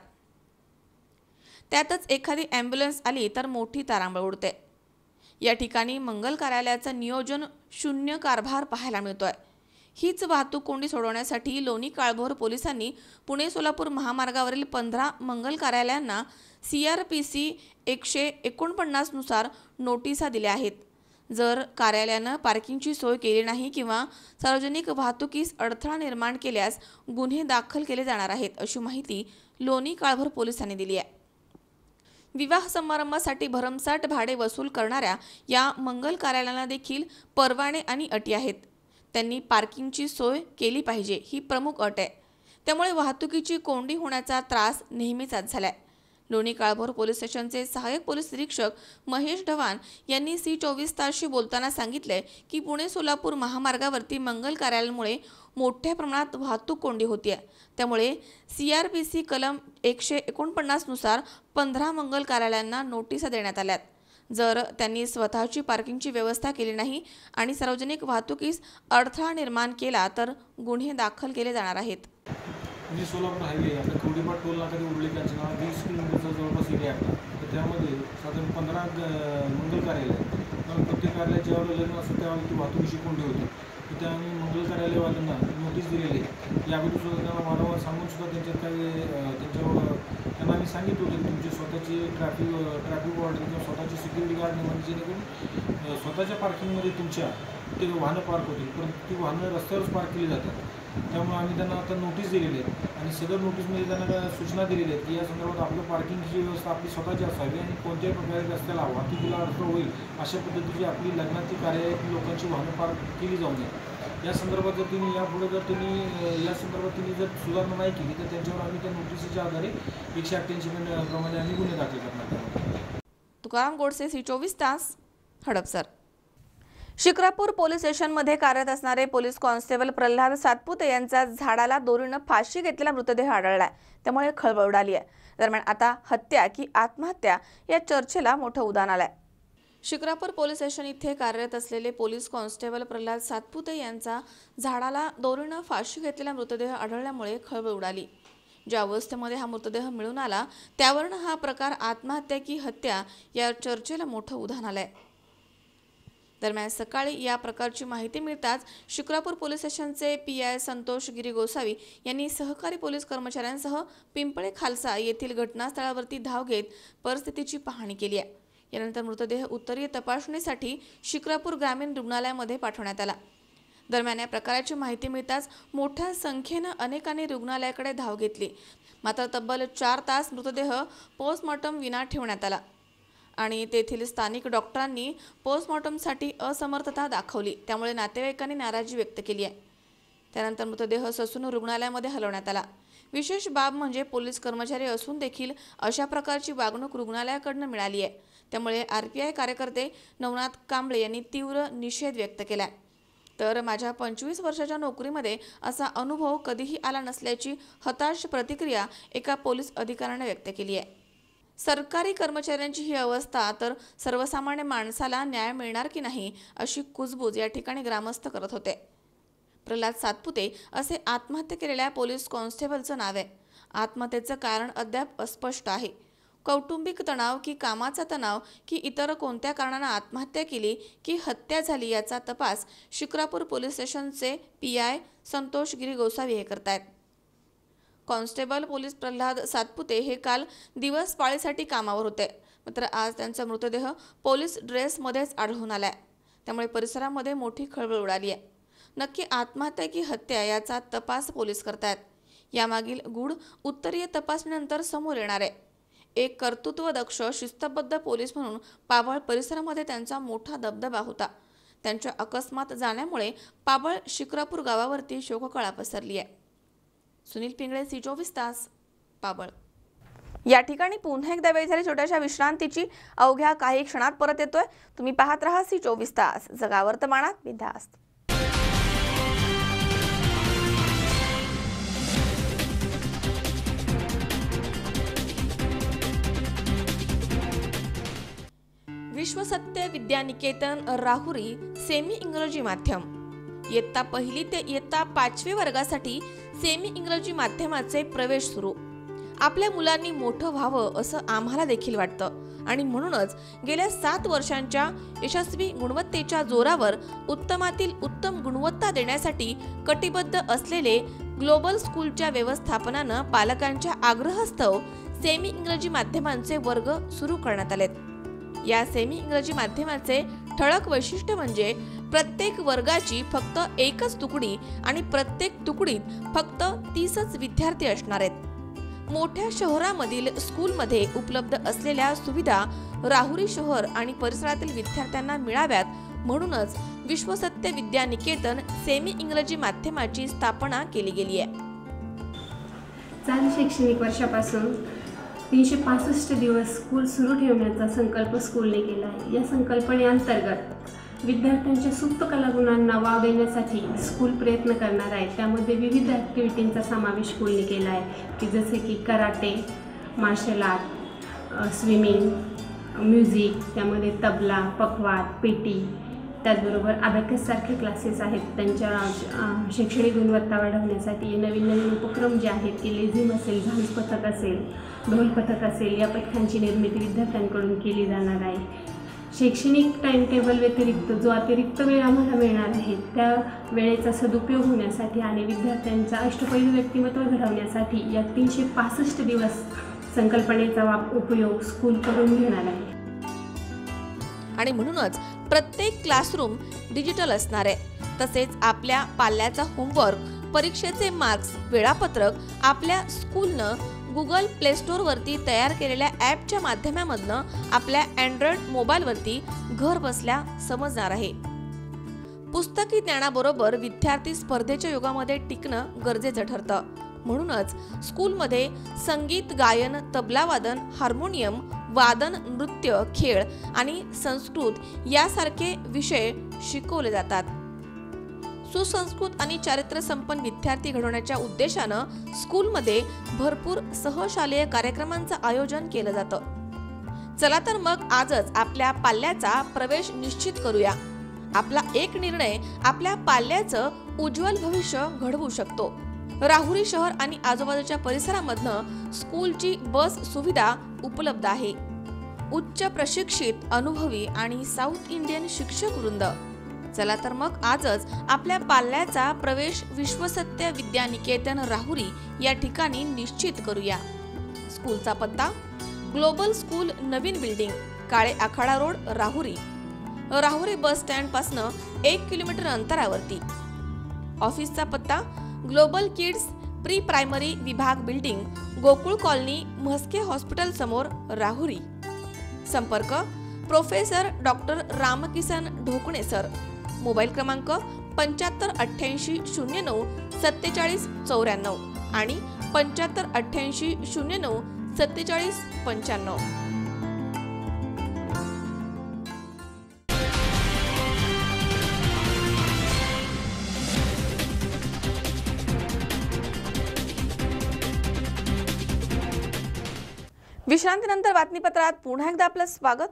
त्यातच एखादी ॲम्ब्युलन्स आली तर मोठी तारांबळ उडते. या ठिकाणी मंगल कार्यालयाचं नियोजन शून्य कारभार पाहायला मिळतोय. हीच वाहतूक कोंडी सोडवण्यासाठी लोणी काळभोर पोलिसांनी पुणे सोलापूर महामार्गावरील 15 मंगल कार्यालयांना CRPC 149 नुसार नोटिसा दिल्या आहेत. जर कार्यालयानं पार्किंगची सोय केली नाही किंवा सार्वजनिक वाहतुकीस अडथळा निर्माण केल्यास गुन्हे दाखल केले जाणार आहेत, अशी माहिती लोणी काळभोर पोलिसांनी दिली आहे. विवाह समारंभासाठी भरमसाठ भाडे वसूल करणाऱ्या या मंगल कार्यालयांना देखील परवाने आणि अटी आहेत. त्यांनी पार्किंगची सोय केली पाहिजे, ही प्रमुख अट आहे. त्यामुळे वाहतुकीची कोंडी होण्याचा त्रास नेहमीचाच झालाय. लोणी काळभोर पोलीस स्टेशनचे सहाय्यक पोलीस निरीक्षक महेश ढवाण यांनी C24 तासशी बोलताना सांगितले की पुणे सोलापूर महामार्गावरती मंगल कार्यालयामुळे मोठ्या प्रमाणात वाहतूक कोंडी होती आहे. त्यामुळे CRPC कलम 149 नुसार 15 मंगल कार्यालयांना नोटिसा देण्यात आल्यात. जर त्यांनी स्वतःची पार्किंगची व्यवस्था केली नाही आणि सार्वजनिक वाहतुकीस अडथळा निर्माण केला तर गुन्हे दाखल केले जाणार आहेत. म्हणजे सोलापूर हायवे आपल्या कवडीपाट टोल नाका ते उरले त्यांचं नाव 20 किलोमीटरचा जवळपास एरिया आहे. तर त्यामध्ये साधारण 15 मंगल कार्यालय आहेत. प्रत्येक कार्यालयाच्या ज्यावेळेला लग्न असतं त्यावेळेला ती वाहतुकीची कोंडी होती. तर त्या आम्ही मंगल कार्यालयवाल्यांना नोटीस दिलेली आहे. यावेळी सुद्धा त्यांना वारंवार सांगून सुद्धा त्यांच्यात काही त्यांना आम्ही सांगितलं होतं की तुमची स्वतःची ट्रॅफिक वॉर्डन किंवा स्वतःची सिक्युरिटी गार्ड निर्माण जेणेकरून स्वतःच्या पार्किंगमध्ये तुमच्या ते वाहनं पार्क होतील, परंतु ती वाहनं रस्त्यावरच पार्क केली जातात. त्यामुळे आम्ही त्यांना आता नोटीस दिलेली आहे आणि सदर नोटीसमध्ये त्यांना सूचना दिलेली आहेत की या संदर्भात आपलं पार्किंगची व्यवस्था आपली स्वतःची असावी आणि कोणत्याही प्रकारे रस्त्याला वाहतुकीला अडथळा होईल अशा पद्धतीची आपली लग्नाची कार्यालयातील लोकांची वाहनं पार्क केली जाऊ नये. या संदर्भात जर तुम्ही यापुढे या संदर्भात जर सुधारणा नाही केली तर त्यांच्यावर आम्ही त्या नोटीसच्या आधारे 188 प्रमाणे आम्ही गुन्हे दाखल करणार आहोत. तुकाराम गोडसे, C24 तास, हडपसर. शिक्रापूर पोलीस स्टेशनमध्ये कार्यरत असणारे पोलीस कॉन्स्टेबल प्रल्हाद सातपुते यांचा झाडाला दोरीनं फाशी घेतलेला मृतदेह आढळलाय. त्यामुळे खळबळ उडाली आहे. दरम्यान आता हत्या की आत्महत्या या चर्चेला मोठं उधाण आलंय. शिक्रापूर पोलीस स्टेशन इथे कार्यरत असलेले पोलीस कॉन्स्टेबल प्रल्हाद सातपुते यांचा झाडाला दोरीनं फाशी घेतलेला मृतदेह आढळल्यामुळे खळबळ उडाली. ज्या अवस्थेमध्ये हा मृतदेह मिळून आला त्यावरून हा प्रकार आत्महत्या की हत्या या चर्चेला मोठं उधाण आलंय. दरम्यान सकाळी या प्रकारची माहिती मिळताच शिक्रापूर पोलीस स्टेशनचे PI संतोष गिरी गोसावी यांनी सहकारी पोलीस कर्मचाऱ्यांसह पिंपळे खालसा येथील घटनास्थळावरती धाव घेत परिस्थितीची पाहणी केली आहे. यानंतर मृतदेह उत्तरीय तपासणीसाठी शिक्रापूर ग्रामीण रुग्णालयामध्ये पाठवण्यात आला. दरम्यान या प्रकाराची माहिती मिळताच मोठ्या संख्येनं अनेकांनी रुग्णालयाकडे धाव घेतली. मात्र तब्बल 4 तास मृतदेह पोस्टमॉर्टम विना ठेवण्यात आला आणि तेथील स्थानिक डॉक्टरांनी पोस्टमॉर्टमसाठी असमर्थता दाखवली. त्यामुळे नातेवाईकांनी नाराजी व्यक्त केली आहे. त्यानंतर मृतदेह ससून रुग्णालयामध्ये हलवण्यात आला. विशेष बाब म्हणजे पोलीस कर्मचारी असून देखील अशा प्रकारची वागणूक रुग्णालयाकडून मिळाली आहे. त्यामुळे RPI कार्यकर्ते नवनाथ कांबळे यांनी तीव्र निषेध व्यक्त केला. तर माझ्या 25 वर्षाच्या नोकरीमध्ये असा अनुभव कधीही आला नसल्याची हताश प्रतिक्रिया एका पोलीस अधिकाऱ्याने व्यक्त केली आहे. सरकारी कर्मचाऱ्यांची ही अवस्था तर सर्वसामान्य माणसाला न्याय मिळणार की नाही अशी कुजबूज या ठिकाणी ग्रामस्थ करत होते. प्रल्हाद सातपुते असे आत्महत्या केलेल्या पोलीस कॉन्स्टेबलचं नाव आहे. आत्महत्येचं कारण अद्याप अस्पष्ट आहे. कौटुंबिक तणाव की कामाचा तणाव की इतर कोणत्या कारणानं आत्महत्या केली की हत्या झाली याचा तपास शिक्रापूर पोलीस स्टेशनचे PI संतोष गिरी गोसावी हे करतायत. कॉन्स्टेबल पोलीस प्रल्हाद सातपुते हे काल दिवस पाळीसाठी कामावर होते. मात्र आज त्यांचा मृतदेह पोलीस ड्रेसमध्येच आढळून आलाय. त्यामुळे परिसरामध्ये मोठी खळबळ उडाली आहे. नक्की आत्महत्या की हत्या याचा तपास पोलीस करतायत. यामागील गूढ उत्तरीय तपासणीनंतर समोर येणार आहे. एक कर्तृत्वदक्ष शिस्तबद्ध पोलीस म्हणून पाबळ परिसरामध्ये त्यांचा मोठा दबदबा होता. त्यांच्या अकस्मात जाण्यामुळे पाबळ शिक्रापूर गावावरती शोककळा पसरली आहे. सुनील पिंगळे, C24 तास, पाबळ. या ठिकाणी पुन्हा एकदा वेळ झाली छोट्याशा विश्रांतीची. अवघ्या काही क्षणात परत येतोय. तुम्ही पाहत राहा C24 तास, जगा वर्तमानात बिनधास्त. विश्वसत्य विद्यानिकेतन राहुरी सेमी इंग्रजी माध्यम इयत्ता 1ली ते इयत्ता 5वी वर्गासाठी सेमी इंग्रजी माध्यमाचे प्रवेश सुरू. आपल्या मुलांनी मोठं व्हावं असं आम्हाला देखील वाटतं आणि म्हणूनच गेल्या 7 वर्षांच्या यशस्वी गुणवत्तेच्या जोरावर उत्तमातील उत्तम गुणवत्ता देण्यासाठी कटिबद्ध असलेले ग्लोबल स्कूलच्या व्यवस्थापनानं पालकांच्या आग्रहास्तव सेमी इंग्रजी माध्यमांचे वर्ग सुरू करण्यात आलेत. या सेमी इंग्रजी माध्यमाचे ठळक वैशिष्ट्य म्हणजे प्रत्येक वर्गाची फक्त एकच तुकडी आणि प्रत्येक तुकडीत फक्त 30च विद्यार्थी असणार आहेत. मोठ्या शहरामधील स्कूलमध्ये उपलब्ध असलेल्या सुविधा राहुरी शहर आणि परिसरातील विद्यार्थ्यांना मिळाव्यात म्हणूनच विश्वसत्य विद्यानिकेतन सेमी इंग्रजी माध्यमाची स्थापना केली गेली आहे. चालू शैक्षणिक वर्षापासून 365 दिवस स्कूल सुरू ठेवण्याचा संकल्प स्कूलने केला आहे. या संकल्पनेअंतर्गत विद्यार्थ्यांच्या सुप्त कलागुणांना वाव देण्यासाठी स्कूल प्रयत्न करणार आहे. त्यामध्ये विविध ॲक्टिव्हिटींचा समावेश स्कूलने केला आहे की जसे की karate, martial art, swimming, music, त्यामध्ये तबला, पखवाज, पेटी, त्याचबरोबर अबॅकससारखे क्लासेस आहेत. त्यांच्या शैक्षणिक गुणवत्ता वाढवण्यासाठी नवीन नवीन उपक्रम जे आहेत की लेझिम असेल, झांज पथक असेल, ढोल पथक असेल, या पथकांची निर्मिती विद्यार्थ्यांकडून केली जाणार आहे. शैक्षणिक टाईम टेबल व्यतिरिक्त जो अतिरिक्त वेळ आम्हाला मिळणार आहे त्या वेळेचा सदुपयोग होण्यासाठी आणि विद्यार्थ्यांचा अष्टपैलू व्यक्तिमत्व घडवण्यासाठी या 365 दिवस संकल्पनेचा उपयोग स्कूल करून घेणार आहे. आणि म्हणूनच प्रत्येक क्लासरूम डिजिटल असणार आहे. तसेच आपल्या पाल्याचा होमवर्क, परीक्षेचे मार्क्स, वेळापत्रक आपल्या स्कूलनं गुगल प्ले स्टोअरवरती तयार केलेल्या ॲपच्या माध्यमामधनं आपल्या अँड्रॉइड मोबाईलवरती घर बसल्या समजणार आहे. पुस्तकी ज्ञानाबरोबर विद्यार्थी स्पर्धेच्या युगामध्ये टिकणं गरजेचं ठरतं. म्हणूनच स्कूलमध्ये संगीत, गायन, तबलावादन, हार्मोनियम, वादन, नृत्य, खेळ आणि संस्कृत यासारखे विषय शिकवले जातात. सुसंस्कृत आणि चारित्र्य संपन्न विद्यार्थी घडवण्याच्या उद्देशानं स्कूलमध्ये भरपूर सहशालेय कार्यक्रमांचं आयोजन केलं जातं. चला तर मग आजच आपल्या पाल्याचा प्रवेश निश्चित करूया. आपला एक निर्णय आपल्या पाल्याचं उज्ज्वल भविष्य घडवू शकतो. राहुरी शहर आणि आजूबाजूच्या परिसरामधनं स्कूलची बस सुविधा उपलब्ध आहे. उच्च प्रशिक्षित, अनुभवी आणि साऊथ इंडियन शिक्षक वृंद. चला तर मग आजच आपल्या पाल्याचा प्रवेश विश्वसत्य विद्यानिकेतन राहुरी या ठिकाणी निश्चित करूया. स्कूलचा पत्ता ग्लोबल स्कूल, नवीन building, Kale Akhada road, Rahuri. Rahuri bus stand पासून 1 किलोमीटर अंतरावरती. ऑफिसचा पत्ता ग्लोबल किड्स प्री प्रायमरी विभाग building, Gokul colony, Mhaske hospital समोर, राहुरी. संपर्क professor doctor Ramkisan Dhokane sir. Mobile क्रमांक 7588 09 47 94 आणि 7588 09 47 95. विश्रांतीनंतर बातमीपत्रात पुन्हा एकदा आपलं स्वागत.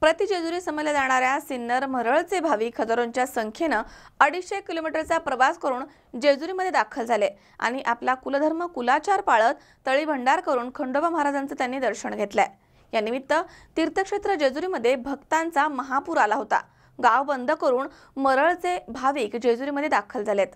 प्रति जेजुरी समजल्या जाणाऱ्या सिन्नर मरळचे भाविक हजारोंच्या संख्येनं 250 किलोमीटरचा प्रवास करून जेजुरीमध्ये दाखल झाले आणि आपला कुलधर्म कुलाचार पाळत तळी भंडार करून खंडोबा महाराजांचं त्यांनी दर्शन घेतलंय. या निमित्त तीर्थक्षेत्र जेजुरीमध्ये भक्तांचा महापूर आला होता. गाव बंद करून मरळचे भाविक जेजुरीमध्ये दाखल झालेत.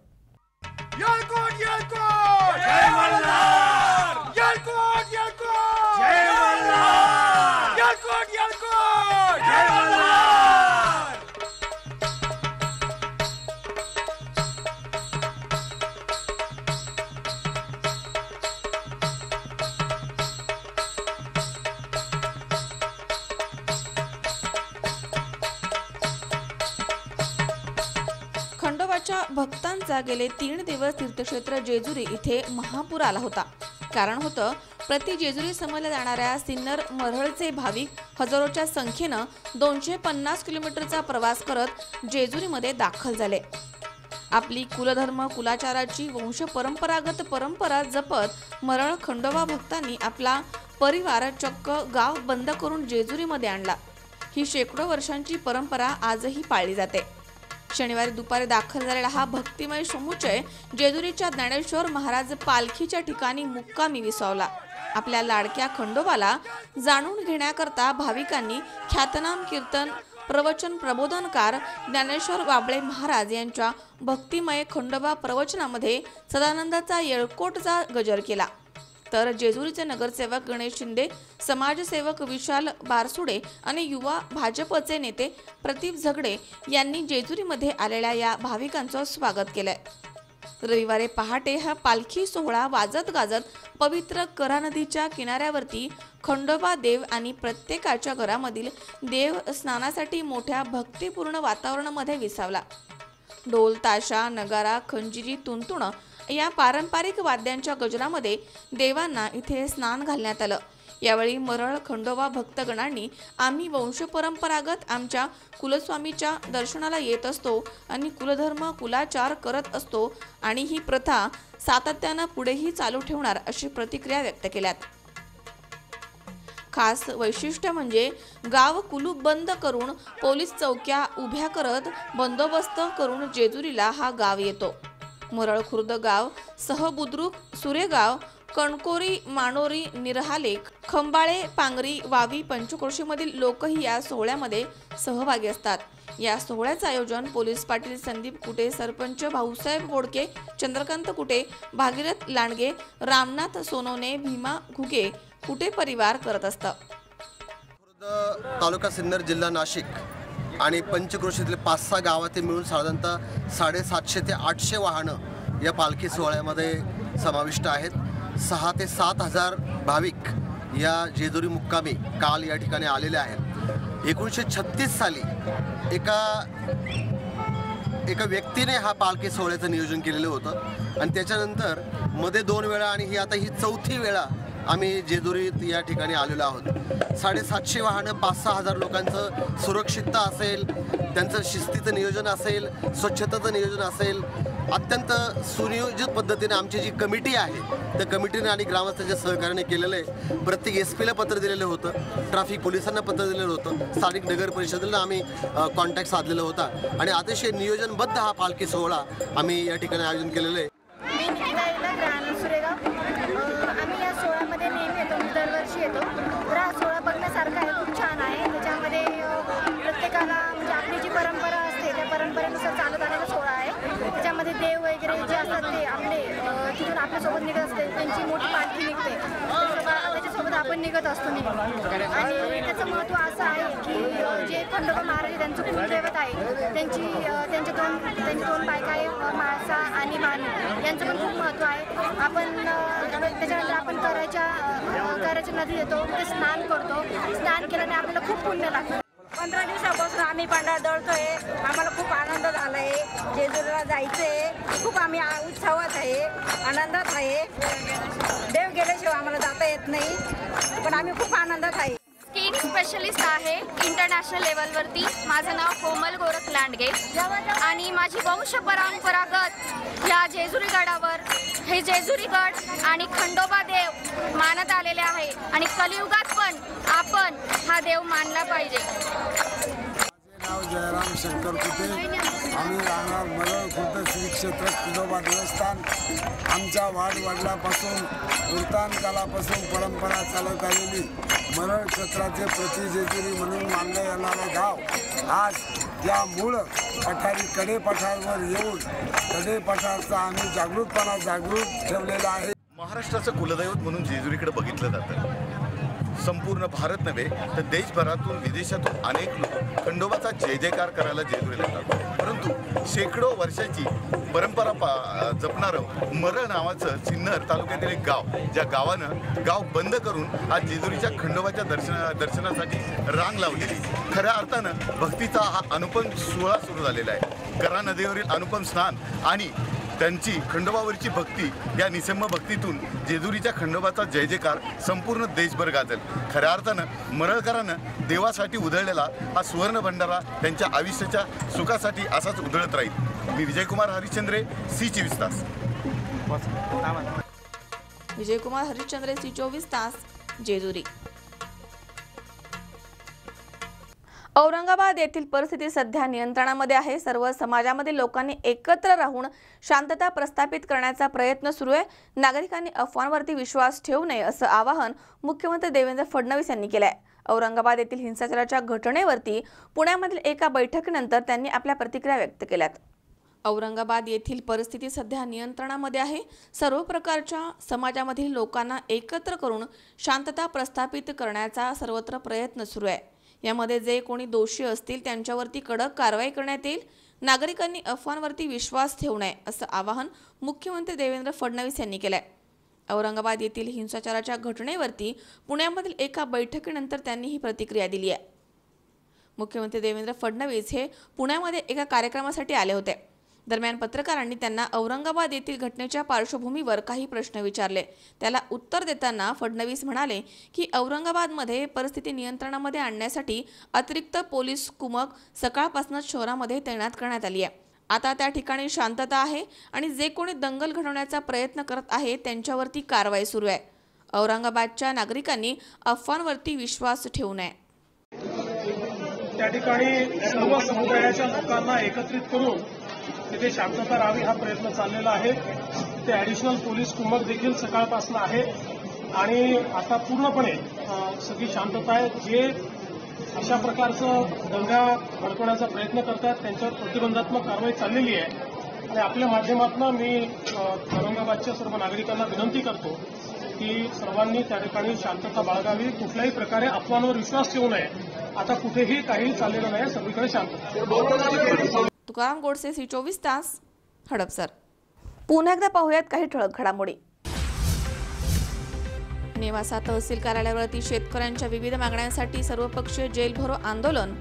खंडोबाच्या भक्तांचा गेले 3 दिवस तीर्थक्षेत्र जेजुरी इथे महापूर आला होता. कारण होतं प्रति जेजुरी समजल्या जाणाऱ्या सिन्नर मरळचे भाविक हजारोच्या संख्येनं 250 किलोमीटरचा प्रवास करत जेजुरीमध्ये दाखल झाले. आपली कुलधर्म कुलाचाराची वंश परंपरा जपत मरळ खंडोबा भक्तांनी आपला परिवार चक्क गाव बंद करून जेजुरीमध्ये आणला. ही शेकडो वर्षांची परंपरा आजही पाळली जाते. शनिवारी दुपारी दाखल झालेला हा भक्तिमय समुच्चय जेजुरीच्या ज्ञानेश्वर महाराज पालखीच्या ठिकाणी मुक्कामी विसावला. आपल्या लाडक्या खंडोबाला जाणून घेण्याकरता भाविकांनी ख्यातनाम कीर्तन, प्रवचन, प्रबोधनकार ज्ञानेश्वर बाबळे महाराज यांच्या भक्तिमय खंडोबा प्रवचनामध्ये सदानंदाचा येळकोटचा गजर केला. तर जेजुरीचे नगरसेवक गणेश शिंदे, समाजसेवक विशाल बारसुडे आणि युवा भाजपचे नेते प्रदीप झगडे यांनी जेजुरीमध्ये आलेल्या या भाविकांचं स्वागत केलंय. रविवारी पहाटे हा पालखी सोहळा वाजत गाजत पवित्र करा नदीच्या किनाऱ्यावरती खंडोबा देव आणि प्रत्येकाच्या घरामधील देव स्नानासाठी मोठ्या भक्तिपूर्ण वातावरणामध्ये विसावला. ढोल, ताशा, नगारा, खंजिरी, तुंतुण या पारंपरिक वाद्यांच्या गजरामध्ये देवांना इथे स्नान घालण्यात आलं। यावेळी मरळ खंडोबा भक्तगणांनी आम्ही वंशपरंपरागत आमच्या कुलस्वामीच्या दर्शनाला येत असतो आणि कुलधर्म कुलाचार करत असतो आणि ही प्रथा सातत्यानं पुढेही चालू ठेवणार अशी प्रतिक्रिया व्यक्त केल्यात। खास वैशिष्ट्य म्हणजे गाव कुलूप बंद करून पोलीस चौक्या उभ्या करत बंदोबस्त करून जेजुरीला हा गाव येतो। मरळ खुर्द गाव सह बुद्रुक सुरेगाव कणकोरी मानोरी निरहाले खंबाळे पांगरी वावी पंचक्रोशीमधील लोकही या सोहळ्यामध्ये सहभागी असतात। या सोहळ्याचं आयोजन पोलीस पाटील संदीप कुटे, सरपंच भाऊसाहेब बोडके, चंद्रकांत कुटे, भागीरथ लांडगे, रामनाथ सोनवणे, भीमा घुगे कुटे परिवार करत असतं। तालुका सिन्नर, जिल्हा नाशिक आणि पंचक्रोशीतले 5-6 गावातील मिळून साधारणतः 750 ते 800 वाहनं या पालखी सोहळ्यामध्ये समाविष्ट आहेत। 6 ते 7 हजार भाविक या जेजुरी मुक्कामी काल या ठिकाणी आलेले आहेत। 1936 साली एका व्यक्तीने हा पालखी सोहळ्याचं नियोजन केलेलं होतं आणि त्याच्यानंतर मध्ये 2 वेळा आणि आता ही 4थी वेळा आम्ही जेजुरीत या ठिकाणी आलेलो आहोत। 750 वाहनं, 5-6 हजार लोकांचं सुरक्षितता असेल, त्यांचं शिस्तीचं नियोजन असेल, स्वच्छतेचं नियोजन असेल, अत्यंत सुनियोजित पद्धतीने आमची जी कमिटी आहे त्या कमिटीने आणि ग्रामस्थांच्या सहकार्याने केलेलं आहे। प्रत्येक SP ला पत्र दिलेलं होतं, ट्रॅफिक पोलिसांना पत्र दिलेलं होतं, स्थानिक नगर परिषदेला आम्ही कॉन्टॅक्ट साधलेला होता आणि अतिशय नियोजनबद्ध हा पालखी सोहळा आम्ही या ठिकाणी आयोजन केलेलं आहे। आम्ही या सोहळ्यामध्ये नेहमी येतो, दरवर्षी येतो। तर हा सोहळा बघण्यासारखा आहे, खूप छान आहे। त्याच्यामध्ये प्रत्येकाला म्हणजे आपली जी परंपरा असते त्या परंपरेनुसार चालत आलेला सोहळा आहे। त्याच्यामध्ये देव वगैरे जे असतात ते आपले तिथून आपल्यासोबत निघत असते, त्यांची मोठी पालखी निघते, त्याच्यासोबत आपण निघत असतो आणि त्याचं महत्त्व असं आहे की जे खंडोबा महाराज त्यांचं कुलदैवत आहे, त्यांचे दोन बायका आहे, माळसा आणि मानू, यांचं पण खूप महत्त्व आहे। आपण त्याच्यानंतर आपण करायच्या नदी येतो, ते स्नान करतो। स्नान केल्याने आपल्याला खूप पुण्य लागतं। 15 दिवसापासून आम्ही पांढरा दळतोय, आम्हाला खूप आनंद झाला आहे। जेजुरीला जायचंय, खूप आम्ही उत्साहात आहे, आनंदात आहे। देव गेल्याशिवाय आम्हाला जाता येत नाही, पण आम्ही खूप आनंदात आहे। स्कीइंग स्पेशलिस्ट आहे इंटरनॅशनल लेवलवरती। माझं नाव कोमल गोरख लांडगे आणि माझी वंश परंपरागत ह्या जेजुरी गडावर हे जेजुरी गड आणि खंडोबा देव मानत आलेले आहे आणि कलियुगात पण आपण हा देव मानला पाहिजे। नाव जयराम शंकर कुटे, आम्ही राहणार मरळ खुर्द श्री क्षेत्र खंडोबा देवस्थान। आमच्या वाडवडिलापासून वृत्तांतकालापासून परंपरा चालत आलेली मरळ क्षेत्राचे प्रति जेजुरी म्हणून मानलं येणारं गाव आज या मूळ पठारी कडेपठारावर येऊन कडेपठारचा आम्ही जागृत ठेवलेला आहे। महाराष्ट्राचं कुलदैवत म्हणून जेजुरीकडे बघितलं जातं। संपूर्ण भारत नव्हे तर देशभरातून विदेशातून अनेक लोक खंडोबाचा जय जयकार करायला जेजुरीला येतात, परंतु शेकडो वर्षाची परंपरा जपणारं मरळ नावाचं सिन्नर तालुक्यातील एक गाव, ज्या गावानं गाव बंद करून आज जेजुरीच्या खंडोबाच्या दर्शनासाठी रांग लावलेली। खऱ्या अर्थानं भक्तीचा हा अनुपम सोहळा सुरू झालेला आहे। करा नदीवरील अनुपम स्नान आणि त्यांची खंडोबावरची भक्ती या निसम्म भक्तीतून जेजुरीच्या खंडोबाचा जय जयकार संपूर्ण देशभर गाजल। खऱ्या अर्थानं मरळकरांनं देवासाठी उधळलेला हा सुवर्ण भंडारा त्यांच्या आयुष्याच्या सुखासाठी असाच उधळत राहील। मी विजयकुमार हरिश्चंद्रे, C24 तास। विजयकुमार हरिश्चंद्रे, C24 तास, जेजुरी। औरंगाबाद येथील परिस्थिती सध्या नियंत्रणामध्ये आहे। सर्व समाजामधील लोकांनी एकत्र राहून शांतता प्रस्थापित करण्याचा प्रयत्न सुरू आहे। नागरिकांनी अफवांवरती विश्वास ठेवू नये असं आवाहन मुख्यमंत्री देवेंद्र फडणवीस यांनी केलं आहे। औरंगाबाद येथील हिंसाचाराच्या घटनेवरती पुण्यामधील एका बैठकीनंतर त्यांनी आपल्या प्रतिक्रिया व्यक्त केल्यात। औरंगाबाद येथील परिस्थिती सध्या नियंत्रणामध्ये आहे। सर्व प्रकारच्या समाजामधील लोकांना एकत्र करून शांतता प्रस्थापित करण्याचा सर्वत्र प्रयत्न सुरू आहे। यामध्ये जे कोणी दोषी असतील त्यांच्यावरती कडक कारवाई करण्यात येईल। नागरिकांनी अफवांवरती विश्वास ठेवू नये असं आवाहन मुख्यमंत्री देवेंद्र फडणवीस यांनी केलं आहे। औरंगाबाद येथील हिंसाचाराच्या घटनेवरती पुण्यामधील एका बैठकीनंतर त्यांनी ही प्रतिक्रिया दिली आहे। मुख्यमंत्री देवेंद्र फडणवीस हे पुण्यामध्ये एका कार्यक्रमासाठी आले होते। दरम्यान पत्रकारांनी त्यांना औरंगाबाद येथील घटनेच्या पार्श्वभूमीवर काही प्रश्न विचारले. त्याला उत्तर देताना फडणवीस म्हणाले की औरंगाबादमध्ये परिस्थिती नियंत्रणामध्ये आणण्यासाठी अतिरिक्त पोलीस कुमक सकाळपासूनच शहरामध्ये तैनात करण्यात आली आहे. आता त्या ठिकाणी शांतता आहे आणि जे कोणी दंगल घडवण्याचा प्रयत्न करत आहे त्यांच्यावरती कारवाई सुरू आहे. औरंगाबादच्या नागरिकांनी अफवांवरती विश्वास ठेवू नये. त्या ठिकाणी सर्व समुदायाच्या लोकांना एकत्रित करून तिथे शांतता राहावी हा प्रयत्न चाललेला आहे. ते ॲडिशनल पोलीस कुमक देखील सकाळपासून आहे आणि आता पूर्णपणे सगळी शांतता आहे. जे अशा प्रकारचं दंगा भडकवण्याचा प्रयत्न करतात त्यांच्यावर प्रतिबंधात्मक कारवाई चाललेली आहे. आणि आपल्या माध्यमातून मी औरंगाबादच्या सर्व नागरिकांना विनंती करतो की सर्वांनी त्या ठिकाणी शांतता बाळगावी. कुठल्याही प्रकारे अफवांवर विश्वास ठेवू नये. आता कुठेही काही चाललेलं नाही, सगळीकडे शांतता. तुकाराम गोडसे, C24 तास, हडपसर. पुन्हा एकदा पाहूयात काही ठळक घडामोडी. नेवासा तहसील कार्यालयावरती शेतकऱ्यांच्या विविध मागण्यांसाठी सर्वपक्षीय जेल भरो आंदोलन.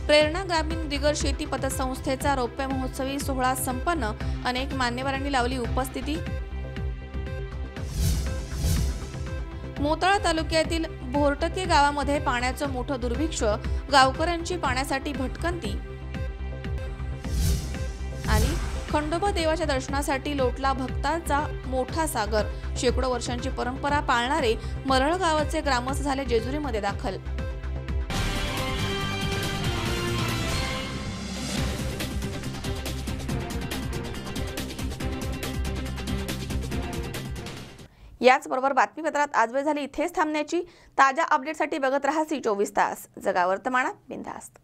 प्रेरणा ग्रामीण दिगर शेती पतसंस्थेचा रौप्य महोत्सवी सोहळा संपन्न. अनेक मान्यवरांनी लावली उपस्थिती. मोताळा तालुक्यातील भोरटके गावामध्ये पाण्याचं मोठं दुर्भिक्ष. गावकऱ्यांची पाण्यासाठी भटकंती. आणि खंडोबा देवाच्या दर्शनासाठी लोटला भक्तांचा मोठा सागर. शेकडो वर्षांची परंपरा पाळणारे मरळ गावाचे ग्रामस्थ झाले जेजुरीमध्ये दाखल. याचबरोबर बातमीपत्रात आज वेळ झाली इथेच थांबण्याची. ताज्या अपडेटसाठी बघत रहा C24 तास. जगा वर्तमानात बिनधास्त.